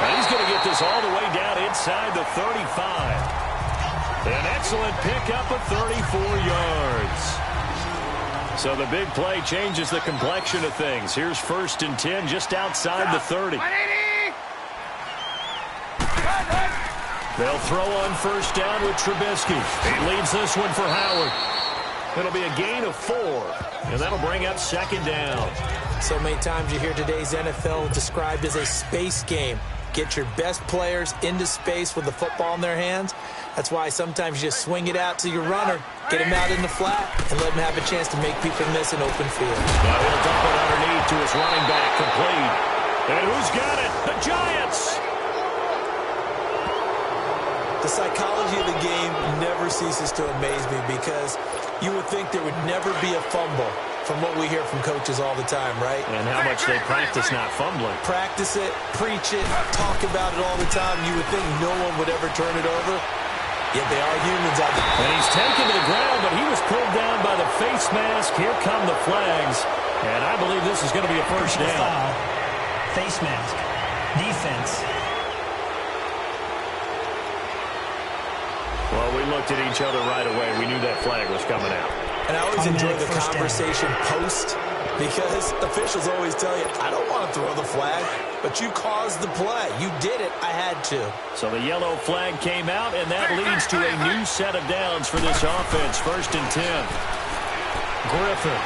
And he's going to get this all the way down inside the 35. An excellent pickup of 34 yards. So the big play changes the complexion of things. Here's 1st and 10 just outside the 30. They'll throw on first down with Trubisky. He leads this one for Howard. It'll be a gain of 4, and that'll bring up 2nd down. So many times you hear today's NFL described as a space game. Get your best players into space with the football in their hands. That's why sometimes you just swing it out to your runner, get him out in the flat, and let him have a chance to make people miss an open field. Now he'll dump it underneath to his running back, complete. And who's got it? The Giants! The psychology of the game never ceases to amaze me because you would think there would never be a fumble. from what we hear from coaches all the time, right? And how much they practice not fumbling. Practice it, preach it, talk about it all the time. You would think no one would ever turn it over. Yet they are humans out there. And he's taken to the ground, but he was pulled down by the face mask. Here come the flags. And I believe this is going to be a first down. Foul. Face mask. Defense. Well, we looked at each other right away. We knew that flag was coming out. And I always enjoy the conversation post, because officials always tell you, I don't want to throw the flag, but you caused the play. You did it. I had to. So the yellow flag came out, and that leads to a new set of downs for this offense. 1st and 10. Griffin.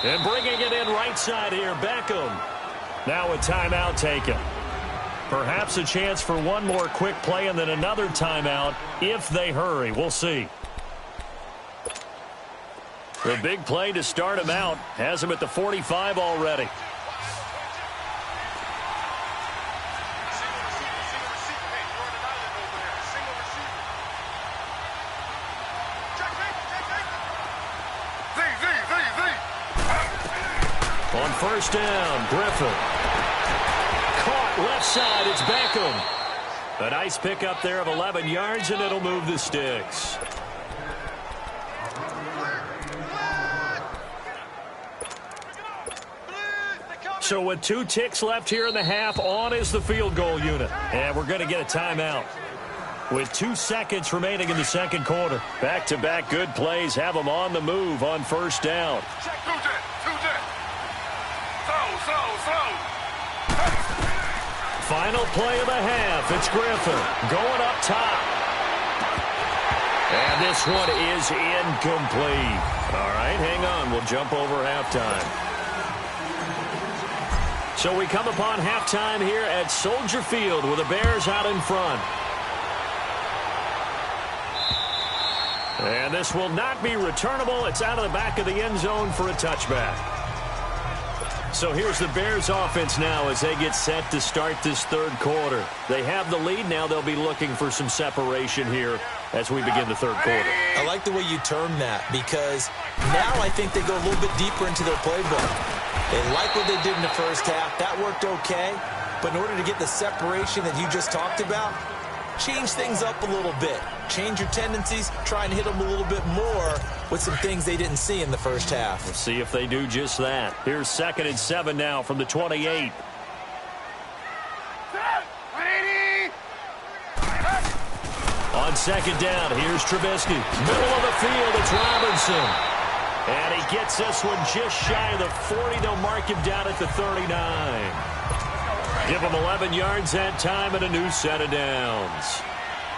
And bringing it in right side here, Beckham. Now a timeout taken. Perhaps a chance for one more quick play and then another timeout if they hurry. We'll see. The big play to start him out has him at the 45 already. On 1st down, Griffin. Caught left side, it's Beckham. A nice pickup there of 11 yards, and it'll move the sticks. So with 2 ticks left here in the half, on is the field goal unit. And we're going to get a timeout. With 2 seconds remaining in the second quarter. Back-to-back good plays have them on the move on 1st down. Final play of the half. It's Griffin going up top. And this one is incomplete. All right, hang on. We'll jump over halftime. So we come upon halftime here at Soldier Field with the Bears out in front. And this will not be returnable. It's out of the back of the end zone for a touchback. So here's the Bears offense now as they get set to start this third quarter. They have the lead. Now they'll be looking for some separation here as we begin the third quarter. I like the way you term that, because now I think they go a little bit deeper into their playbook. They like what they did in the first half. That worked okay. But in order to get the separation that you just talked about, change things up a little bit. Change your tendencies. Try and hit them a little bit more with some things they didn't see in the first half. We'll see if they do just that. Here's 2nd and 7 now from the 28. On 2nd down, here's Trubisky. Middle of the field, it's Robinson. And he gets this one just shy of the 40. They'll mark him down at the 39. Give him 11 yards that time and a new set of downs.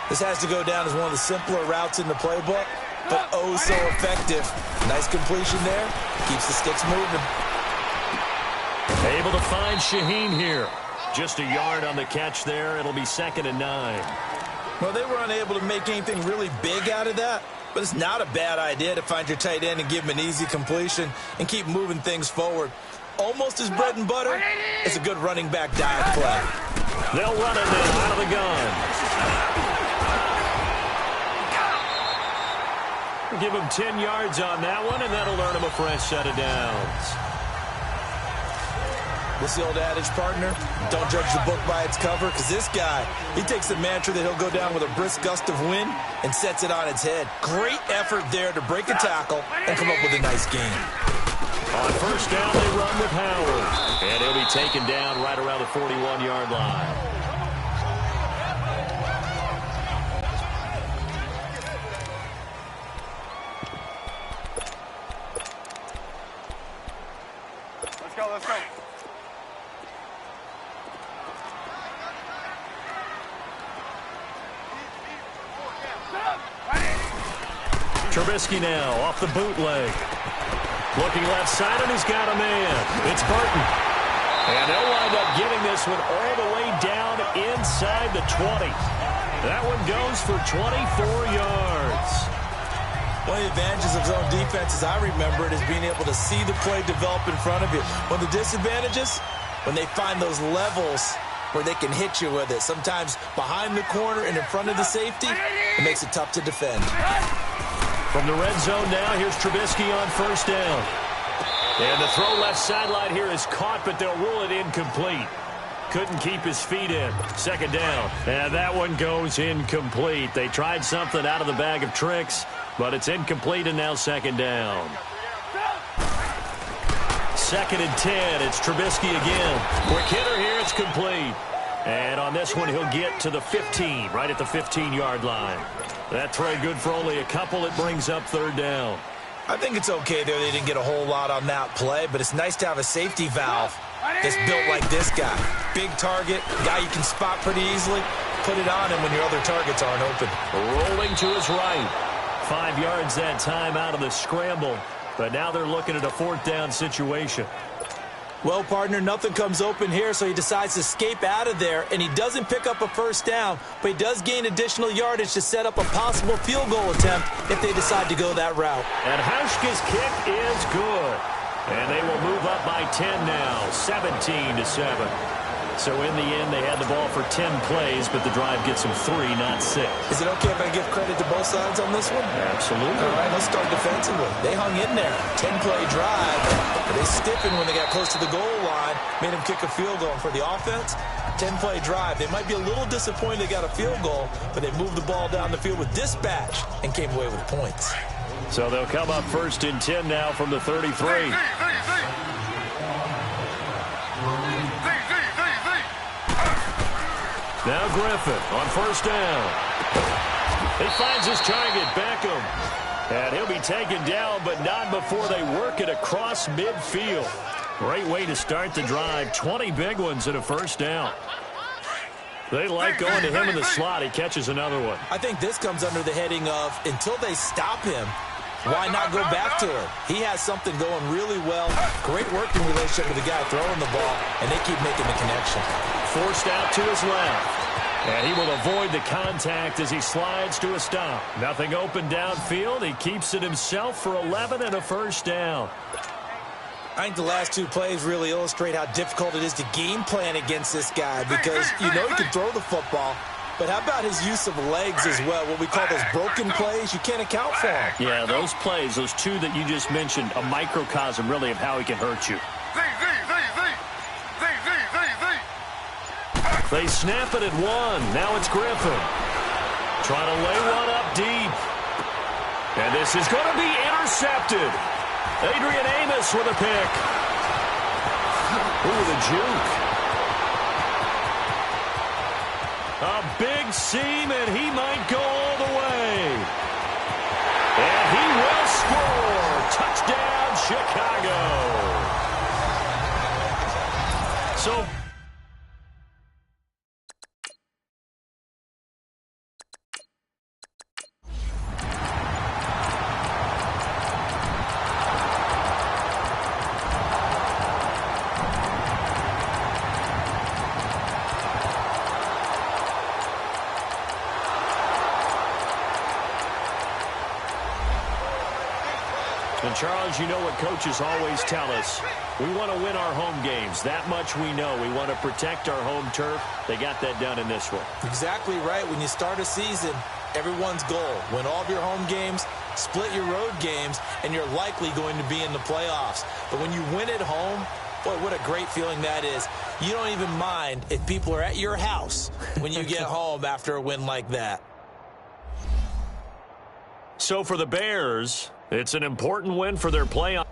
This has to go down as one of the simpler routes in the playbook, but oh so effective. Nice completion there. Keeps the sticks moving. Able to find Shaheen here. Just a yard on the catch there. It'll be 2nd and 9. Well, they were unable to make anything really big out of that, but it's not a bad idea to find your tight end and give him an easy completion and keep moving things forward. Almost as bread and butter. It's a good running back dive play. They'll run it now out of the gun. Give him 10 yards on that one, and that'll earn him a fresh set of downs. What's the old adage, partner? Don't judge the book by its cover, because this guy, he takes the mantra that he'll go down with a brisk gust of wind and sets it on its head. Great effort there to break a tackle and come up with a nice gain. On 1st down, they run with Howard. And he'll be taken down right around the 41-yard line. Let's go. Trubisky now off the bootleg. Looking left side, and he's got a man. It's Burton. And they'll wind up getting this one all the way down inside the 20. That one goes for 24 yards. One of the advantages of zone defense, as I remember it, is being able to see the play develop in front of you. One of the disadvantages, when they find those levels where they can hit you with it. Sometimes behind the corner and in front of the safety, it makes it tough to defend. From the red zone now, here's Trubisky on first down. And the throw left sideline here is caught, but they'll rule it incomplete. Couldn't keep his feet in. Second down. And that one goes incomplete. They tried something out of the bag of tricks, but it's incomplete, and now second down. 2nd and 10. It's Trubisky again. Quick hitter here. It's complete. And on this one, he'll get to the 15, right at the 15-yard line. That throw good for only a couple. It brings up third down. I think it's okay there. They didn't get a whole lot on that play, but it's nice to have a safety valve that's built like this guy. Big target, guy you can spot pretty easily. Put it on him when your other targets aren't open. Rolling to his right. 5 yards that time out of the scramble. But now they're looking at a 4th down situation. Well, partner, nothing comes open here, so he decides to escape out of there, and he doesn't pick up a first down, but he does gain additional yardage to set up a possible field goal attempt if they decide to go that route. And Hauschka's kick is good. And they will move up by 10 now, 17-7. So in the end, they had the ball for 10 plays, but the drive gets them 3, not 6. Is it okay if I give credit to both sides on this one? Absolutely. All right, let's start defensively. They hung in there. 10-play drive. But they stiffened when they got close to the goal line, made them kick a field goal. And for the offense, 10-play drive. They might be a little disappointed they got a field goal, but they moved the ball down the field with dispatch and came away with points. So they'll come up 1st and 10 now from the 33. Now Griffin on first down. He finds his target, Beckham. And he'll be taken down, but not before they work it across midfield. Great way to start the drive. 20 big ones and a first down. They like going to him in the slot. He catches another one. I think this comes under the heading of until they stop him, why not go back to him? He has something going really well. Great working relationship with the guy throwing the ball, and they keep making the connection. Forced out to his left. And he will avoid the contact as he slides to a stop. Nothing open downfield. He keeps it himself for 11 and a first down. I think the last 2 plays really illustrate how difficult it is to game plan against this guy because you know he can throw the football, but how about his use of legs as well? What we call those broken plays, you can't account for them. Yeah, those plays, those 2 that you just mentioned, a microcosm really of how he can hurt you. They snap it at 1. Now it's Griffin. Trying to lay one up deep. And this is going to be intercepted. Adrian Amos with a pick. Ooh, the juke. A big seam, and he might go all the way. And he will score. Touchdown, Chicago. So And, Charles, you know what coaches always tell us. We want to win our home games. That much we know. We want to protect our home turf. They got that done in this one. Exactly right. When you start a season, everyone's goal, win all of your home games, split your road games, and you're likely going to be in the playoffs. But when you win at home, boy, what a great feeling that is. You don't even mind if people are at your house when you get home after a win like that. So for the Bears, it's an important win for their playoff.